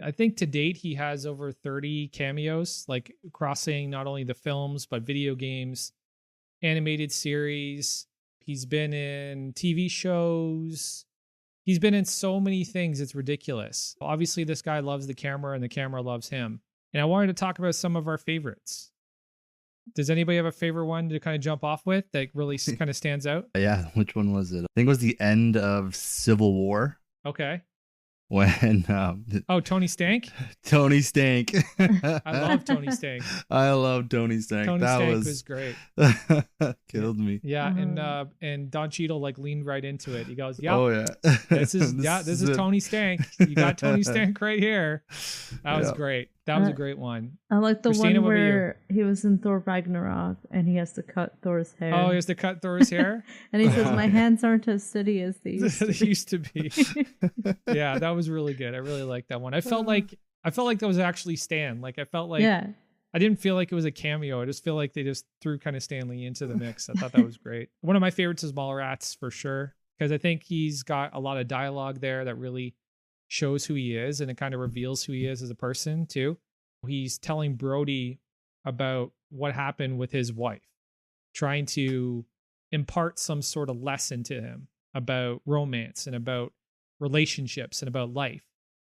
I think to date he has over 30 cameos, like crossing not only the films, but video games, animated series. He's been in TV shows. He's been in so many things, it's ridiculous. Obviously, this guy loves the camera and the camera loves him. And I wanted to talk about some of our favorites. Does anybody have a favorite one to kind of jump off with that really kind of stands out? Yeah, which one was it? I think it was the end of Civil War. Okay. When Tony Stank? Tony Stank. I love Tony Stank. I love Tony Stank. Tony Stank was great. Killed me. Yeah, and Don Cheadle like leaned right into it. He goes, "Yeah, oh yeah, this is Tony Stank. You got Tony Stank right here." That was great. That was a great one. I like the Christina, one where he was in Thor Ragnarok and he has to cut Thor's hair. Oh, he has to cut Thor's hair? And he says, "My hands aren't as steady as they used to be." Yeah, that was really good. I really liked that one. I felt like that was actually Stan. Like I felt like I didn't feel like it was a cameo. I just feel like they just threw kind of Stan Lee into the mix. I thought that was great. One of my favorites is Mallrats for sure, because I think he's got a lot of dialogue there that really shows who he is, and it kind of reveals who he is as a person too. He's telling Brody about what happened with his wife, trying to impart some sort of lesson to him about romance and about relationships and about life.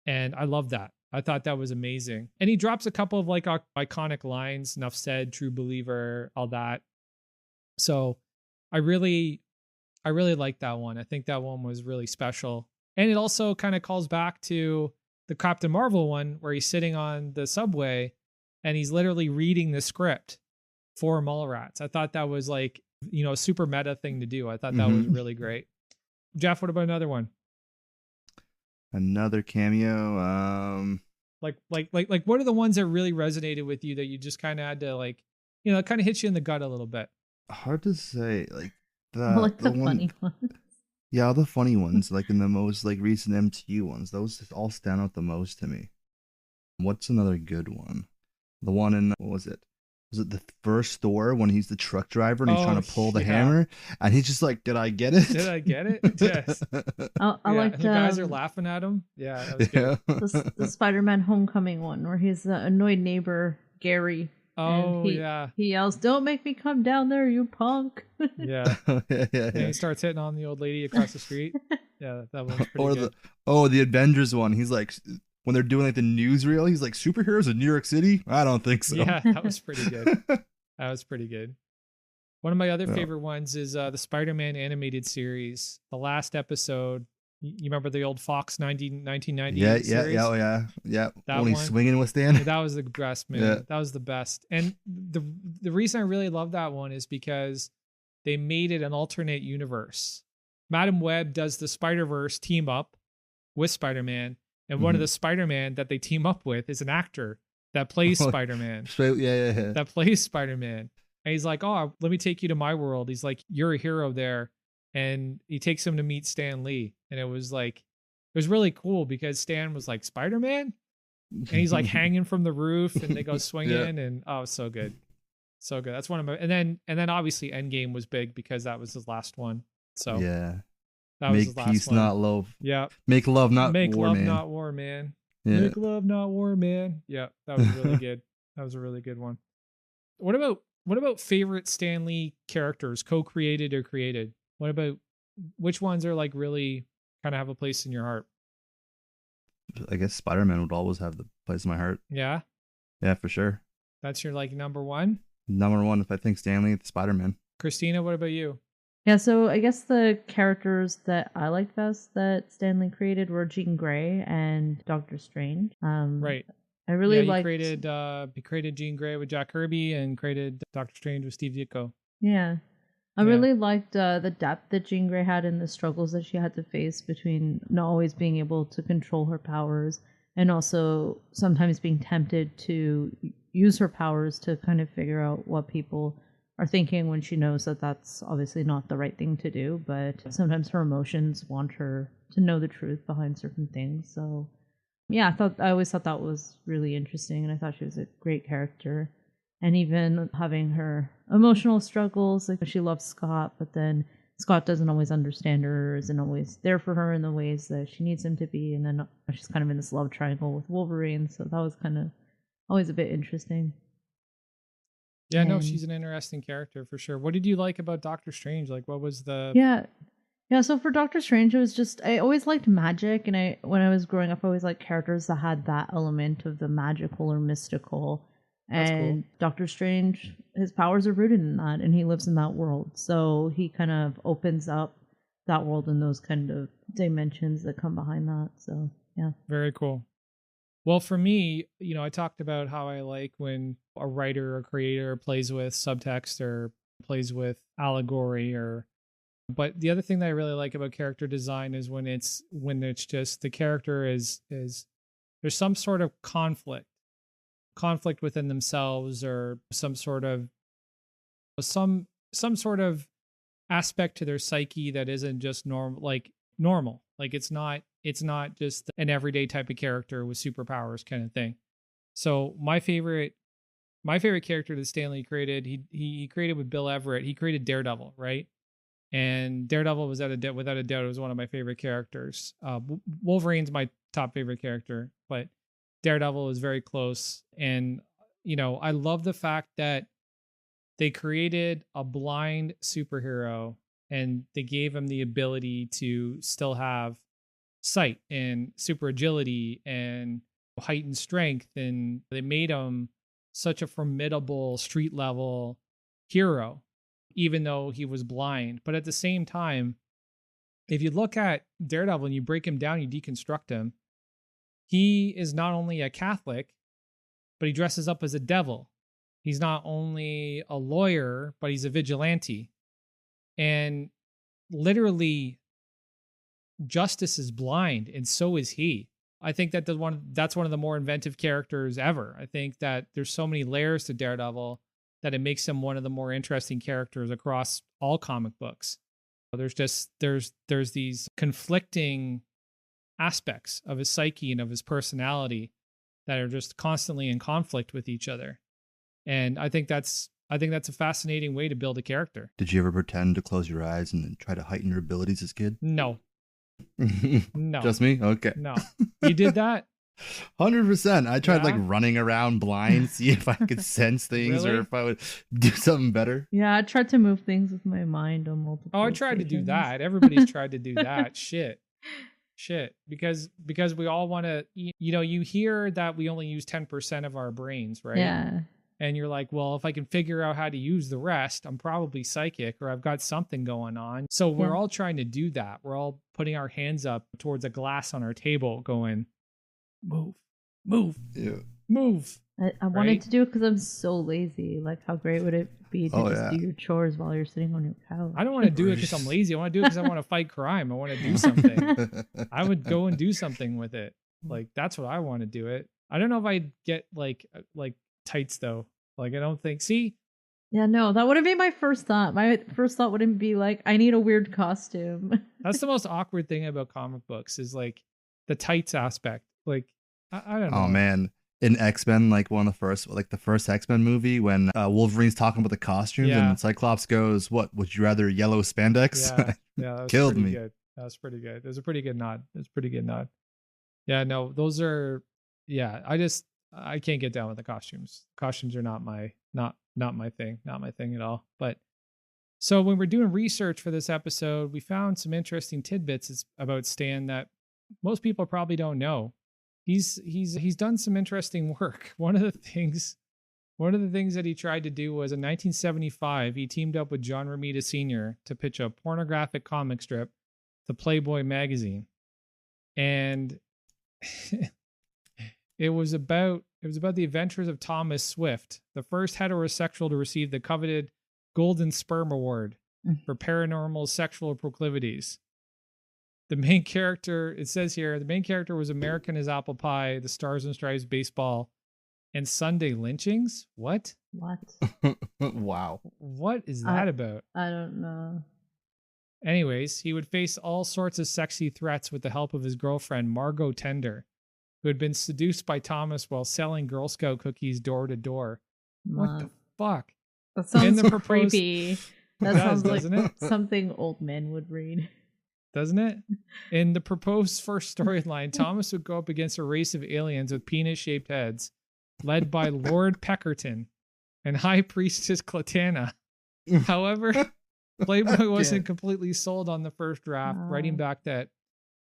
And I love that. I thought that was amazing. And he drops a couple of like iconic lines, "Enough said," "True believer," all that. So I really like that one. I think that one was really special. And it also kind of calls back to the Captain Marvel one where he's sitting on the subway and he's literally reading the script for Mallrats. I thought that was like, a super meta thing to do. I thought that was really great. Jeff, what about another one? Another cameo. Like what are the ones that really resonated with you that you just kind of had to like, it kind of hits you in the gut a little bit? Hard to say. Like the funny ones. Yeah, all the funny ones, like in the most like recent MCU ones, those all stand out the most to me. What's another good one? The one in what was it? Was it the first Thor when he's the truck driver and he's trying to pull the hammer and he's just like, "Did I get it? Did I get it?" Yes. I like the guys are laughing at him. Yeah, that was good. The Spider-Man Homecoming one where he's the annoyed neighbor Gary. Oh, He yells, "Don't make me come down there, you punk!" Yeah. And he starts hitting on the old lady across the street. Yeah, that one's pretty good. The Avengers one. He's like, when they're doing like the newsreel, he's like, "Superheroes in New York City? I don't think so." Yeah, that was pretty good. That was pretty good. One of my other favorite ones is the Spider-Man animated series. The last episode, you remember the old Fox 1990 series? Yeah. That Only one, swinging with Stan. that was the best, man. Yeah. That was the best. And the reason I really love that one is because they made it an alternate universe. Madam Web does the Spider-Verse team up with Spider-Man, and one of the Spider-Man that they team up with is an actor that plays Spider-Man. Yeah. That plays Spider-Man. And he's like, "Oh, let me take you to my world." He's like, "You're a hero there." And he takes him to meet Stan Lee. And it was really cool because Stan was like, "Spider-Man?" And he's like hanging from the roof and they go swinging and so good. So good. That's one of my, and then obviously Endgame was big because that was his last one. So yeah. That was Make peace, not love. Yeah. Make love, not Make war, love, man. not war, man. Yeah. Make love, not war, man. Yeah, that was really good. That was a really good one. What about favorite Stan Lee characters, co-created or created? What about which ones are like really kind of have a place in your heart? I guess Spider-Man would always have the place in my heart. Yeah. Yeah, for sure. That's your like number one? Number one, if I think Stan Lee, it's Spider-Man. Christina, what about you? Yeah, so I guess the characters that I liked best that Stan Lee created were Jean Grey and Doctor Strange. Right. I really liked. He created Jean Grey with Jack Kirby and created Doctor Strange with Steve Ditko. Yeah. I really liked the depth that Jean Grey had and the struggles that she had to face between not always being able to control her powers and also sometimes being tempted to use her powers to kind of figure out what people are thinking when she knows that that's obviously not the right thing to do, but sometimes her emotions want her to know the truth behind certain things. So yeah, I always thought that was really interesting, and I thought she was a great character. And even having her emotional struggles, like she loves Scott, but then Scott doesn't always understand her, isn't always there for her in the ways that she needs him to be, and then she's kind of in this love triangle with Wolverine, so that was kind of always a bit interesting. Yeah, no, she's an interesting character for sure. What did you like about Doctor Strange? Like, what was the... Yeah, so for Doctor Strange, it was just, I always liked magic, and when I was growing up, I always liked characters that had that element of the magical or mystical. That's and cool. Doctor Strange, his powers are rooted in that, and he lives in that world. So he kind of opens up that world and those kind of dimensions that come behind that. So, yeah. Very cool. Well, for me, I talked about how I like when a writer or creator plays with subtext or plays with allegory but the other thing that I really like about character design is when it's just the character is there's some sort of conflict within themselves or some sort of aspect to their psyche that isn't just normal. Like it's not just an everyday type of character with superpowers kind of thing. So my favorite character that Stan Lee created, he created with Bill Everett. He created Daredevil, right? And Daredevil was without a doubt, it was one of my favorite characters. Wolverine's my top favorite character, but Daredevil is very close. And, I love the fact that they created a blind superhero and they gave him the ability to still have sight and super agility and heightened strength. And they made him such a formidable street level hero, even though he was blind. But at the same time, if you look at Daredevil and you break him down, you deconstruct him, he is not only a Catholic, but he dresses up as a devil. He's not only a lawyer, but he's a vigilante. And literally, Justice is blind, and so is he. I think that that's one of the more inventive characters ever. I think that there's so many layers to Daredevil that it makes him one of the more interesting characters across all comic books. There's these conflicting aspects of his psyche and of his personality that are just constantly in conflict with each other. And I think that's a fascinating way to build a character. Did you ever pretend to close your eyes and then try to heighten your abilities as a kid? No. No. Just me? Okay. No. You did that? 100%. I tried like running around blind, see if I could sense things Really? or if I would do something better. Yeah, I tried to move things with my mind on multiple Oh, I tried to do occasions. that. Everybody's tried to do that. Shit. Because we all want to, you hear that we only use 10% of our brains, right? Yeah. And you're like, well, if I can figure out how to use the rest, I'm probably psychic or I've got something going on. So we're all trying to do that. We're all putting our hands up towards a glass on our table going, move, move. I wanted to do it because I'm so lazy. Like, how great would it be to do your chores while you're sitting on your couch? I don't want to do it because I'm lazy. I want to do it because I want to fight crime. I want to do something. I would go and do something with it. Like, that's what I want to do it. I don't know if I'd get like tights though. Like, I don't think. See? Yeah, no, that would have been my first thought. My first thought wouldn't be like, I need a weird costume. That's the most awkward thing about comic books is like the tights aspect. Like, I don't know. Oh man, in X-Men, like the first X-Men movie when Wolverine's talking about the costumes and Cyclops goes, "What would you rather, yellow spandex?" Yeah, that was killed me. Good. That was pretty good. It was a pretty good nod. Yeah, no, those are. Yeah, I can't get down with the costumes. Costumes are not my thing. Not my thing at all. But so when we're doing research for this episode, we found some interesting tidbits about Stan that most people probably don't know. He's done some interesting work. One of the things that he tried to do was in 1975, he teamed up with John Romita Sr. to pitch a pornographic comic strip to Playboy magazine. And it was about the adventures of Thomas Swift, the first heterosexual to receive the coveted Golden Sperm Award for paranormal sexual proclivities. The main character, it says here, the main character was American as Apple Pie, the Stars and Stripes baseball, and Sunday lynchings? What? Wow. What is that about? I don't know. Anyways, he would face all sorts of sexy threats with the help of his girlfriend, Margot Tender, who had been seduced by Thomas while selling Girl Scout cookies door to door. What the fuck? That sounds so creepy. That sounds like something old men would read. Doesn't it? In the proposed first storyline, Thomas would go up against a race of aliens with penis-shaped heads, led by Lord Peckerton and High Priestess Clatana. However, Playboy wasn't completely sold on the first draft, writing back that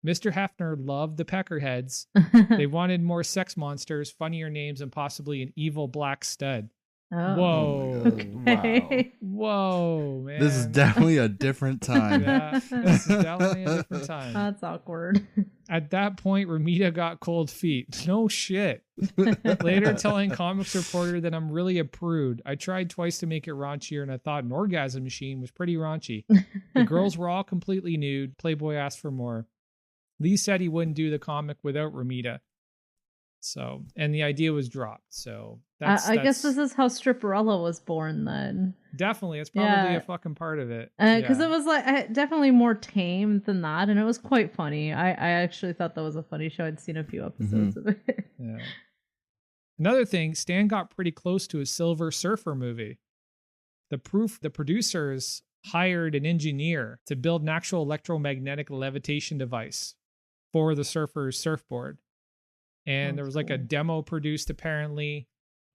Mr. Hefner loved the Peckerheads. They wanted more sex monsters, funnier names, and possibly an evil black stud. Oh. Whoa. Okay. Wow. Whoa, man. This is definitely a different time. Yeah, this is definitely a different time. That's awkward. At that point, Romita got cold feet. No shit. Later telling Comics Reporter that I'm really a prude. I tried twice to make it raunchier and I thought an orgasm machine was pretty raunchy. The girls were all completely nude. Playboy asked for more. Lee said he wouldn't do the comic without Romita. So, and the idea was dropped. So I guess this is how Stripperella was born then. Definitely. It's probably a fucking part of it. Because it was like definitely more tame than that. And it was quite funny. I actually thought that was a funny show. I'd seen a few episodes of it. Yeah. Another thing, Stan got pretty close to a Silver Surfer movie. The producers hired an engineer to build an actual electromagnetic levitation device for the Surfer's surfboard. And there was like a demo produced apparently,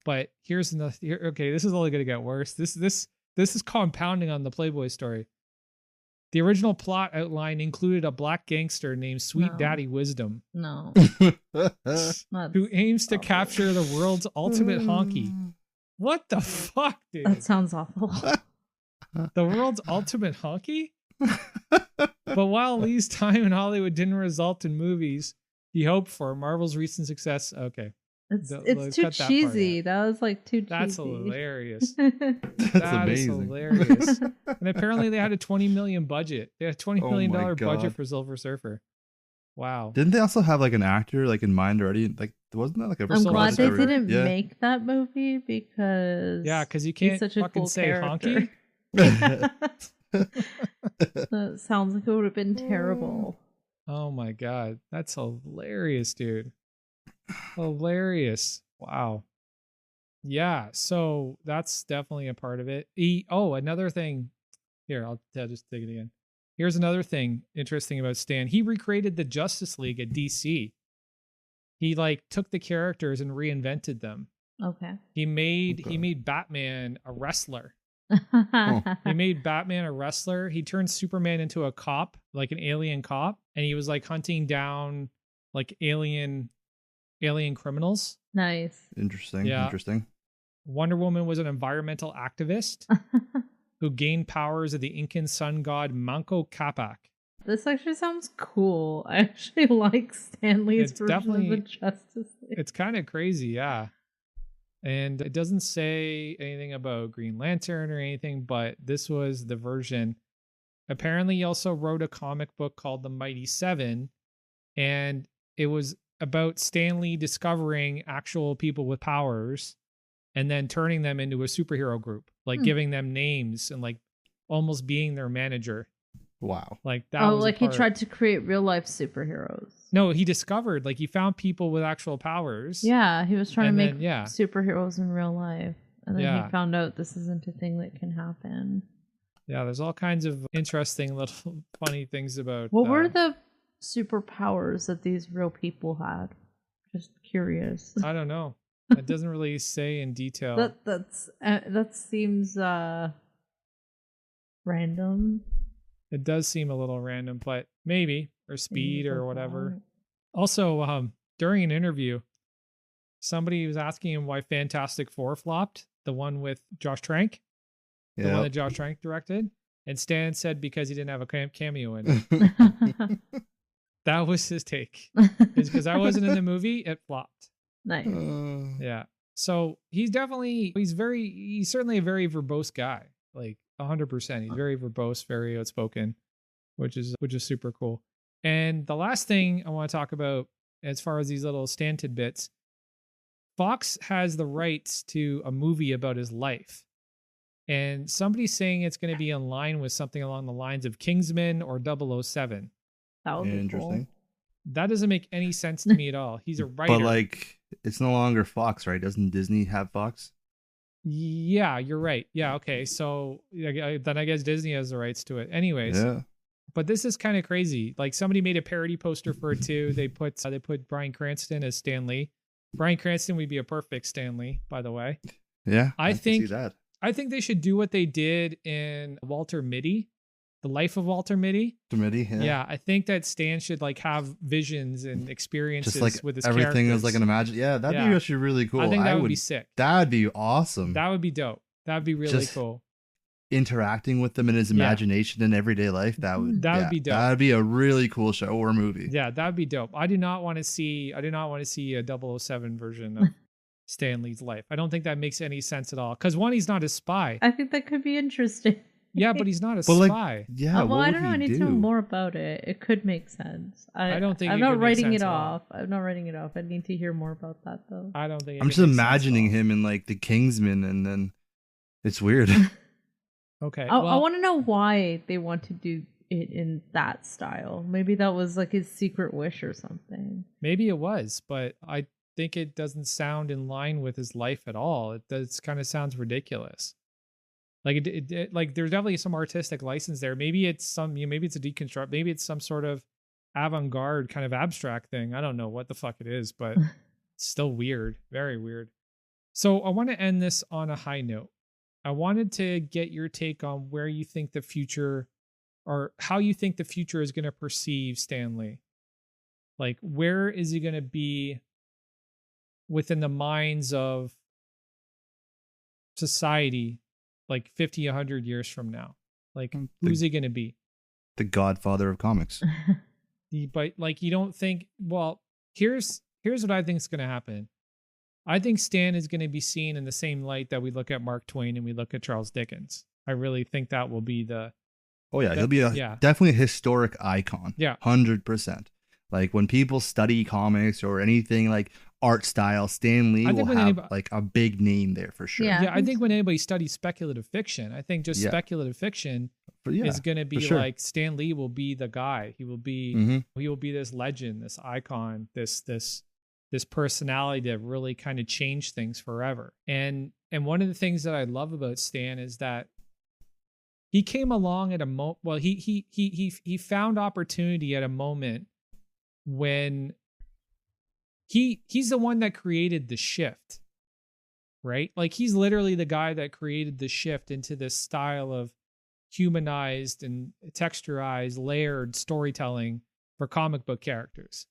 but here's another. Okay, this is only going to get worse. This is compounding on the Playboy story. The original plot outline included a black gangster named Sweet Daddy Wisdom. No. Who aims to capture the world's ultimate honky. What the fuck, dude? That sounds awful. The world's ultimate honky? But while Lee's time in Hollywood didn't result in movies he hoped for, Marvel's recent success. Okay. It's too cheesy. That was like too cheesy. That's hilarious. That's amazing. Hilarious. And apparently they had a $20 million budget. They had a $20 million budget for Silver Surfer. Wow. Didn't they also have like an actor like in mind already? Like, wasn't that like a? I'm glad they didn't Yeah. make that movie because because you he's can't such a fucking cool say character. honky. That sounds like it would have been terrible. Oh my god, that's hilarious, dude. Hilarious. Wow. Yeah, so that's definitely a part of it. Another thing. Here, I'll just dig it again. Here's another thing interesting about Stan. He recreated the Justice League at DC. He like took the characters and reinvented them. Okay. He made Batman a wrestler. He made Batman a wrestler. He turned Superman into a cop, like an alien cop, and he was like hunting down like alien criminals. Nice. Interesting. Yeah. Interesting. Wonder Woman was an environmental activist who gained powers of the Incan sun god Manco Capac. This actually sounds cool. I actually like Stanley's version of the Justice League. It's kind of crazy, yeah. And it doesn't say anything about Green Lantern or anything, but this was the version. Apparently, he also wrote a comic book called The Mighty Seven, and it was about Stan Lee discovering actual people with powers and then turning them into a superhero group, like giving them names and like almost being their manager. Wow. Like that was like he tried to create real life superheroes. No, he discovered, like he found people with actual powers. Yeah, he was trying to make then, superheroes in real life. And then he found out this isn't a thing that can happen. Yeah, there's all kinds of interesting little funny things about what were the superpowers that these real people had? Just curious. I don't know. It doesn't really say in detail. That seems random. It does seem a little random, but maybe, or speed or whatever. Also, during an interview, somebody was asking him why Fantastic Four flopped, the one with Josh Trank, the one that Josh Trank directed, and Stan said because he didn't have a cameo in it. That was his take. It's because I wasn't in the movie, it flopped. Nice. Yeah. So he's certainly a very verbose guy. Like 100%. He's very verbose, very outspoken, which is super cool. And the last thing I want to talk about as far as these little Stan tidbits, Fox has the rights to a movie about his life. And somebody's saying it's going to be in line with something along the lines of Kingsman or 007. That would be interesting. Cool. That doesn't make any sense to me at all. He's a writer. But like, it's no longer Fox, right? Doesn't Disney have Fox? Yeah, you're right. Yeah, okay. So then I guess Disney has the rights to it. Anyways. Yeah. But this is kind of crazy. Like somebody made a parody poster for it too. They put Bryan Cranston as Stan Lee. Bryan Cranston would be a perfect Stan Lee, by the way. Yeah, I think see that. I think they should do what they did in Walter Mitty, The Life of Walter Mitty. Yeah, I think that Stan should like have visions and experiences just like with his everything characters. is like an imagine. Yeah, that'd be actually really cool. I think that would be sick. That'd be awesome. That would be dope. That'd be really cool. Interacting with them in his imagination in everyday life. That would be dope. That'd be a really cool show or movie. Yeah, that'd be dope. I do not want to see a 007 version of Stan Lee's life. I don't think that makes any sense at all. Because one, he's not a spy. I think that could be interesting. Yeah, but he's not a spy. Like, yeah, well, I don't know. I need to know more about it. It could make sense. I don't think I'm not writing it off. I'm not writing it off. I need to hear more about that though. I don't think. I'm just imagining him in like the Kingsman, and then it's weird. Okay. I want to know why they want to do it in that style. Maybe that was like his secret wish or something. Maybe it was, but I think it doesn't sound in line with his life at all. It does kind of sounds ridiculous. Like like there's definitely some artistic license there. Maybe it's maybe it's a deconstruct. Maybe it's some sort of avant-garde kind of abstract thing. I don't know what the fuck it is, but it's still weird. Very weird. So I want to end this on a high note. I wanted to get your take on where you think the future, or how you think the future is going to perceive Stan Lee. Like, where is he going to be within the minds of society, like 50, 100 years from now? Like, who's he going to be? The Godfather of comics. But like, you don't think, well, here's what I think is going to happen. I think Stan is going to be seen in the same light that we look at Mark Twain and we look at Charles Dickens. I really think that will be the... Oh yeah, he'll be definitely a historic icon. Yeah. 100%. Like when people study comics or anything like art style, Stan Lee will have like a big name there for sure. Yeah, I think when anybody studies speculative fiction, I think just speculative fiction is going to be like Stan Lee will be the guy. He will be he will be this legend, this icon, this personality that really kind of changed things forever. And one of the things that I love about Stan is that he came along at a moment. Well, he found opportunity at a moment when he's the one that created the shift, right? Like he's literally the guy that created the shift into this style of humanized and texturized, layered storytelling for comic book characters.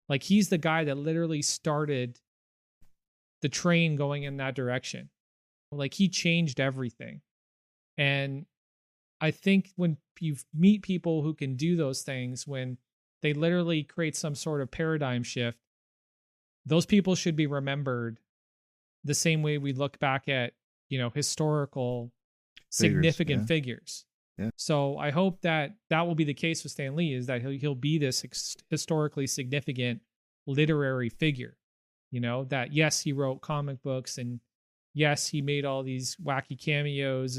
Like he's the guy that literally started the train going in that direction. Like he changed everything. And I think when you meet people who can do those things, when they literally create some sort of paradigm shift, those people should be remembered the same way we look back at, historical significant figures. Yeah. So I hope that will be the case with Stan Lee, is that he'll be this historically significant literary figure, that yes, he wrote comic books and yes, he made all these wacky cameos,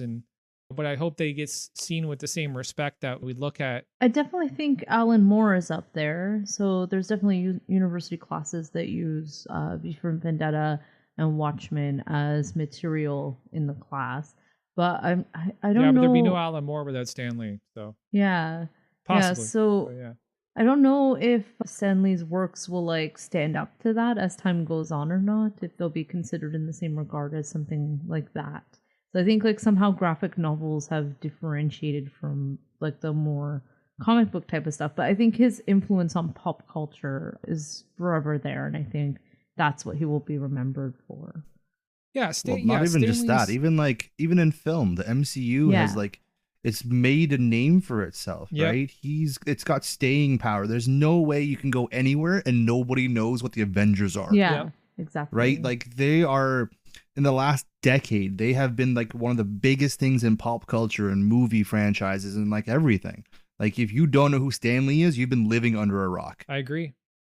but I hope that he gets seen with the same respect that we look at. I definitely think Alan Moore is up there. So there's definitely university classes that use V for Vendetta and Watchmen as material in the class. But I don't know. Yeah, but there'd be no Alan Moore without Stan Lee. So yeah, possibly. Yeah, so I don't know if Stan Lee's works will like stand up to that as time goes on or not. If they'll be considered in the same regard as something like that. So I think like somehow graphic novels have differentiated from like the more comic book type of stuff. But I think his influence on pop culture is forever there, and I think that's what he will be remembered for. Yeah, not even just that. Even in film, the MCU has like it's made a name for itself, right? It's got staying power. There's no way you can go anywhere and nobody knows what the Avengers are. Yeah, exactly. Right? Like they are, in the last decade, they have been like one of the biggest things in pop culture and movie franchises and like everything. Like if you don't know who Stan Lee is, you've been living under a rock. I agree.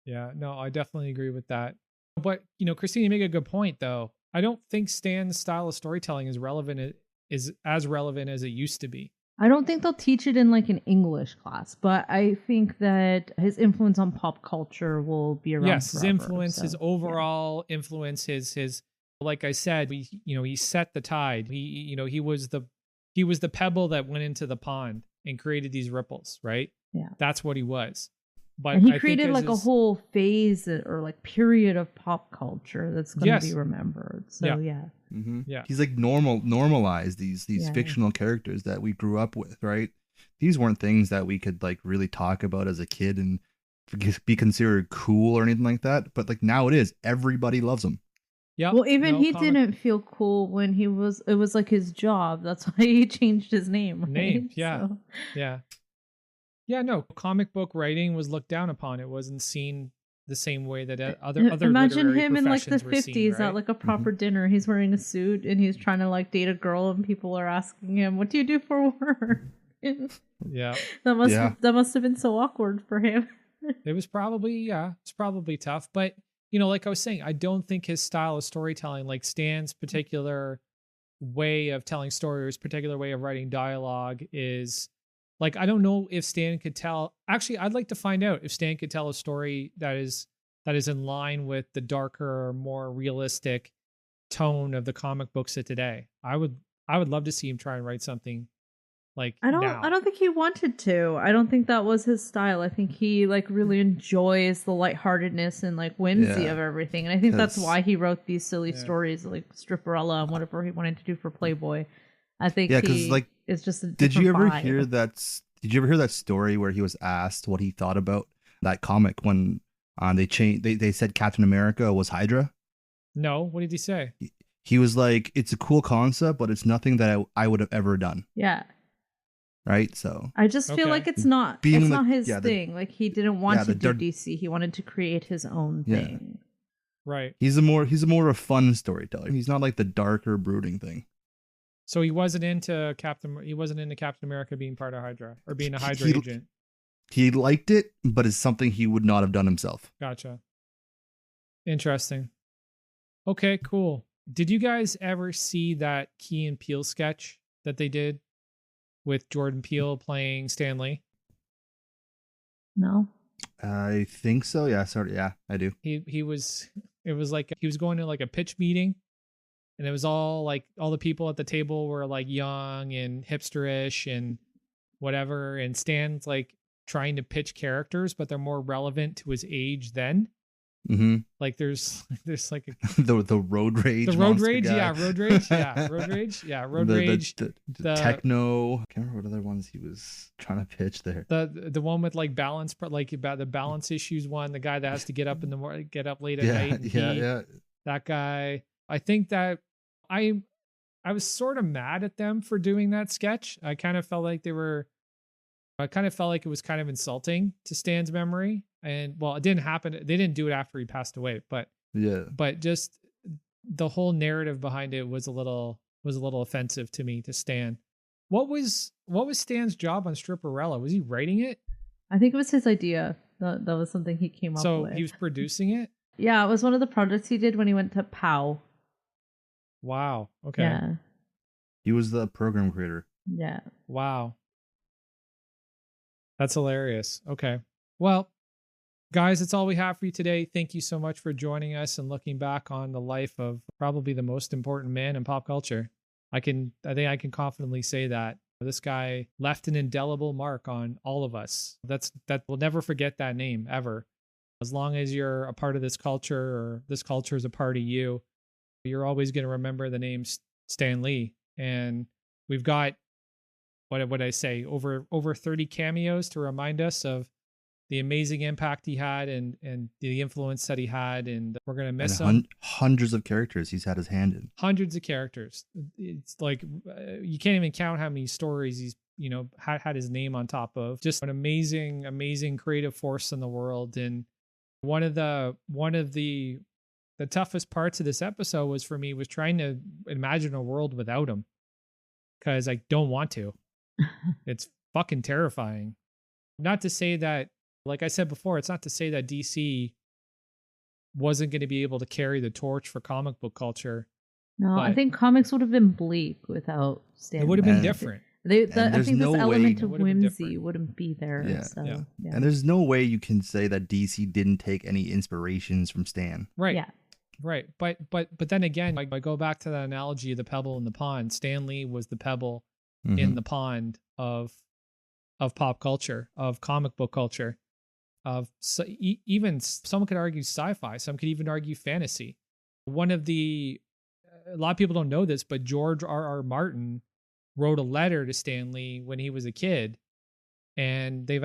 Yeah, no, I definitely agree with that. But, Christine, you make a good point though. I don't think Stan's style of storytelling is as relevant as it used to be. I don't think they'll teach it in like an English class, but I think that his influence on pop culture will be around. Yes, forever, his influence, his overall influence, his like I said, he set the tide. He was the pebble that went into the pond and created these ripples, right? Yeah. That's what he was. But and he created like a whole phase or like period of pop culture that's going to be remembered. So yeah. Mm-hmm. Yeah. He's like normalized these fictional characters that we grew up with, right? These weren't things that we could like really talk about as a kid and be considered cool or anything like that. But like now it is. Everybody loves them. Yeah. Well, even he didn't feel cool when it was like his job. That's why he changed his name. Right? Yeah. So. Yeah. Yeah, no, comic book writing was looked down upon. It wasn't seen the same way that other imagine him in like the 50s right? at like a proper dinner. He's wearing a suit and he's trying to like date a girl and people are asking him, "What do you do for work?" Yeah. That must have been so awkward for him. It was probably tough, but like I was saying, I don't think his style of storytelling, like Stan's particular way of telling stories, particular way of writing dialogue is like, I don't know if Stan could tell. Actually, I'd like to find out if Stan could tell a story that is in line with the darker, more realistic tone of the comic books of today. I would love to see him try and write something like I don't think he wanted to. I don't think that was his style. I think he like really enjoys the lightheartedness and like whimsy of everything. And I think that's why he wrote these silly stories like Stripperella and whatever he wanted to do for Playboy. I think because like it's just a did you ever vibe. hear that story where he was asked what he thought about that comic when they said Captain America was Hydra? No, what did he say? He was like, it's a cool concept, but it's nothing that I would have ever done. Yeah. Right, so I just feel like it's not his thing. Like he didn't want to do DC. He wanted to create his own thing. Right. He's a more a fun storyteller. He's not like the darker, brooding thing. So he wasn't into Captain America being part of Hydra or being a Hydra agent. He liked it, but it's something he would not have done himself. Gotcha. Interesting. Okay, cool. Did you guys ever see that Key and Peele sketch that they did with Jordan Peele playing Stan Lee? No. I think so. Yeah, sorry. Yeah, I do. It was like he was going to like a pitch meeting, and it was all the people at the table were like young and hipsterish and whatever, and Stan's like trying to pitch characters, but they're more relevant to his age then. Mm-hmm. Like there's like the road rage. The road rage, guy. Yeah, road rage, yeah, road rage, yeah, road rage. The techno. I can't remember what other ones he was trying to pitch there. The one with like balance, like about the balance issues one. The guy that has to get up in the morning, get up late at night. Yeah. That guy. I think that I was sort of mad at them for doing that sketch. I kind of felt like it was kind of insulting to Stan's memory. And well, it didn't happen. They didn't do it after he passed away, but just the whole narrative behind it was a little offensive to me, to Stan. What was Stan's job on Stripperella? Was he writing it? I think it was his idea. That was something he came up with. So he was producing it? Yeah, it was one of the projects he did when he went to POW. Wow. Okay. Yeah. He was the program creator. Yeah. Wow. That's hilarious. Okay. Well, guys, that's all we have for you today. Thank you so much for joining us and looking back on the life of probably the most important man in pop culture. I think I can confidently say that this guy left an indelible mark on all of us. That we'll never forget that name ever. As long as you're a part of this culture, or this culture is a part of you, you're always going to remember the name Stan Lee. And we've got, what would I say, over 30 cameos to remind us of the amazing impact he had and the influence that he had, and we're going to miss him. Hundreds of characters he's had his hand in. Hundreds of characters. It's like you can't even count how many stories he's had his name on top of. Just an amazing creative force in the world. And one of the toughest parts of this episode was trying to imagine a world without him, because I don't want to. It's fucking terrifying. Not to say that, like I said before, it's not to say that DC wasn't going to be able to carry the torch for comic book culture. No, I think comics would have been bleak without Stan Lee. It would have been different. I think this element of whimsy wouldn't be there. Yeah. So, yeah. And there's no way you can say that DC didn't take any inspirations from Stan. Right. Yeah. Right. But then again, I go back to that analogy of the pebble in the pond. Stan Lee was the pebble in the pond of pop culture, of comic book culture, even someone could argue sci-fi. Some could even argue fantasy. A lot of people don't know this, but George R.R. Martin wrote a letter to Stan Lee when he was a kid, and they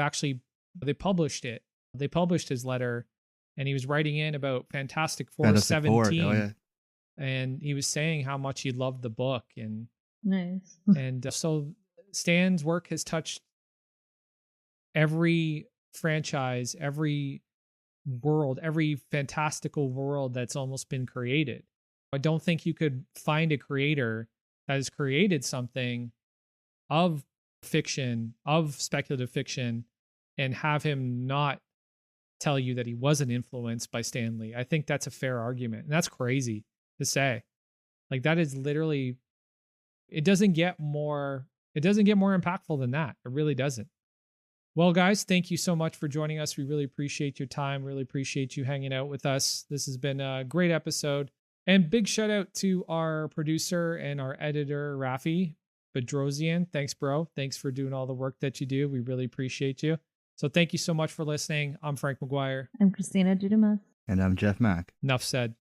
published it. They published his letter, and he was writing in about Fantastic Four 17. Oh, yeah. And he was saying how much he loved the book. And nice. And so Stan's work has touched every franchise, every world, every fantastical world that's almost been created. I don't think you could find a creator that has created something of fiction, of speculative fiction, and have him not tell you that he wasn't influenced by Stan Lee. I think that's a fair argument. And that's crazy to say. Like, that is literally, it doesn't get more impactful than that. It really doesn't. Well, guys, thank you so much for joining us. We really appreciate your time. Really appreciate you hanging out with us. This has been a great episode. And big shout out to our producer and our editor, Rafi Bedrosian. Thanks, bro. Thanks for doing all the work that you do. We really appreciate you. So thank you so much for listening. I'm Frank McGuire. I'm Christina Dudumas. And I'm Jeff Mack. Enough said.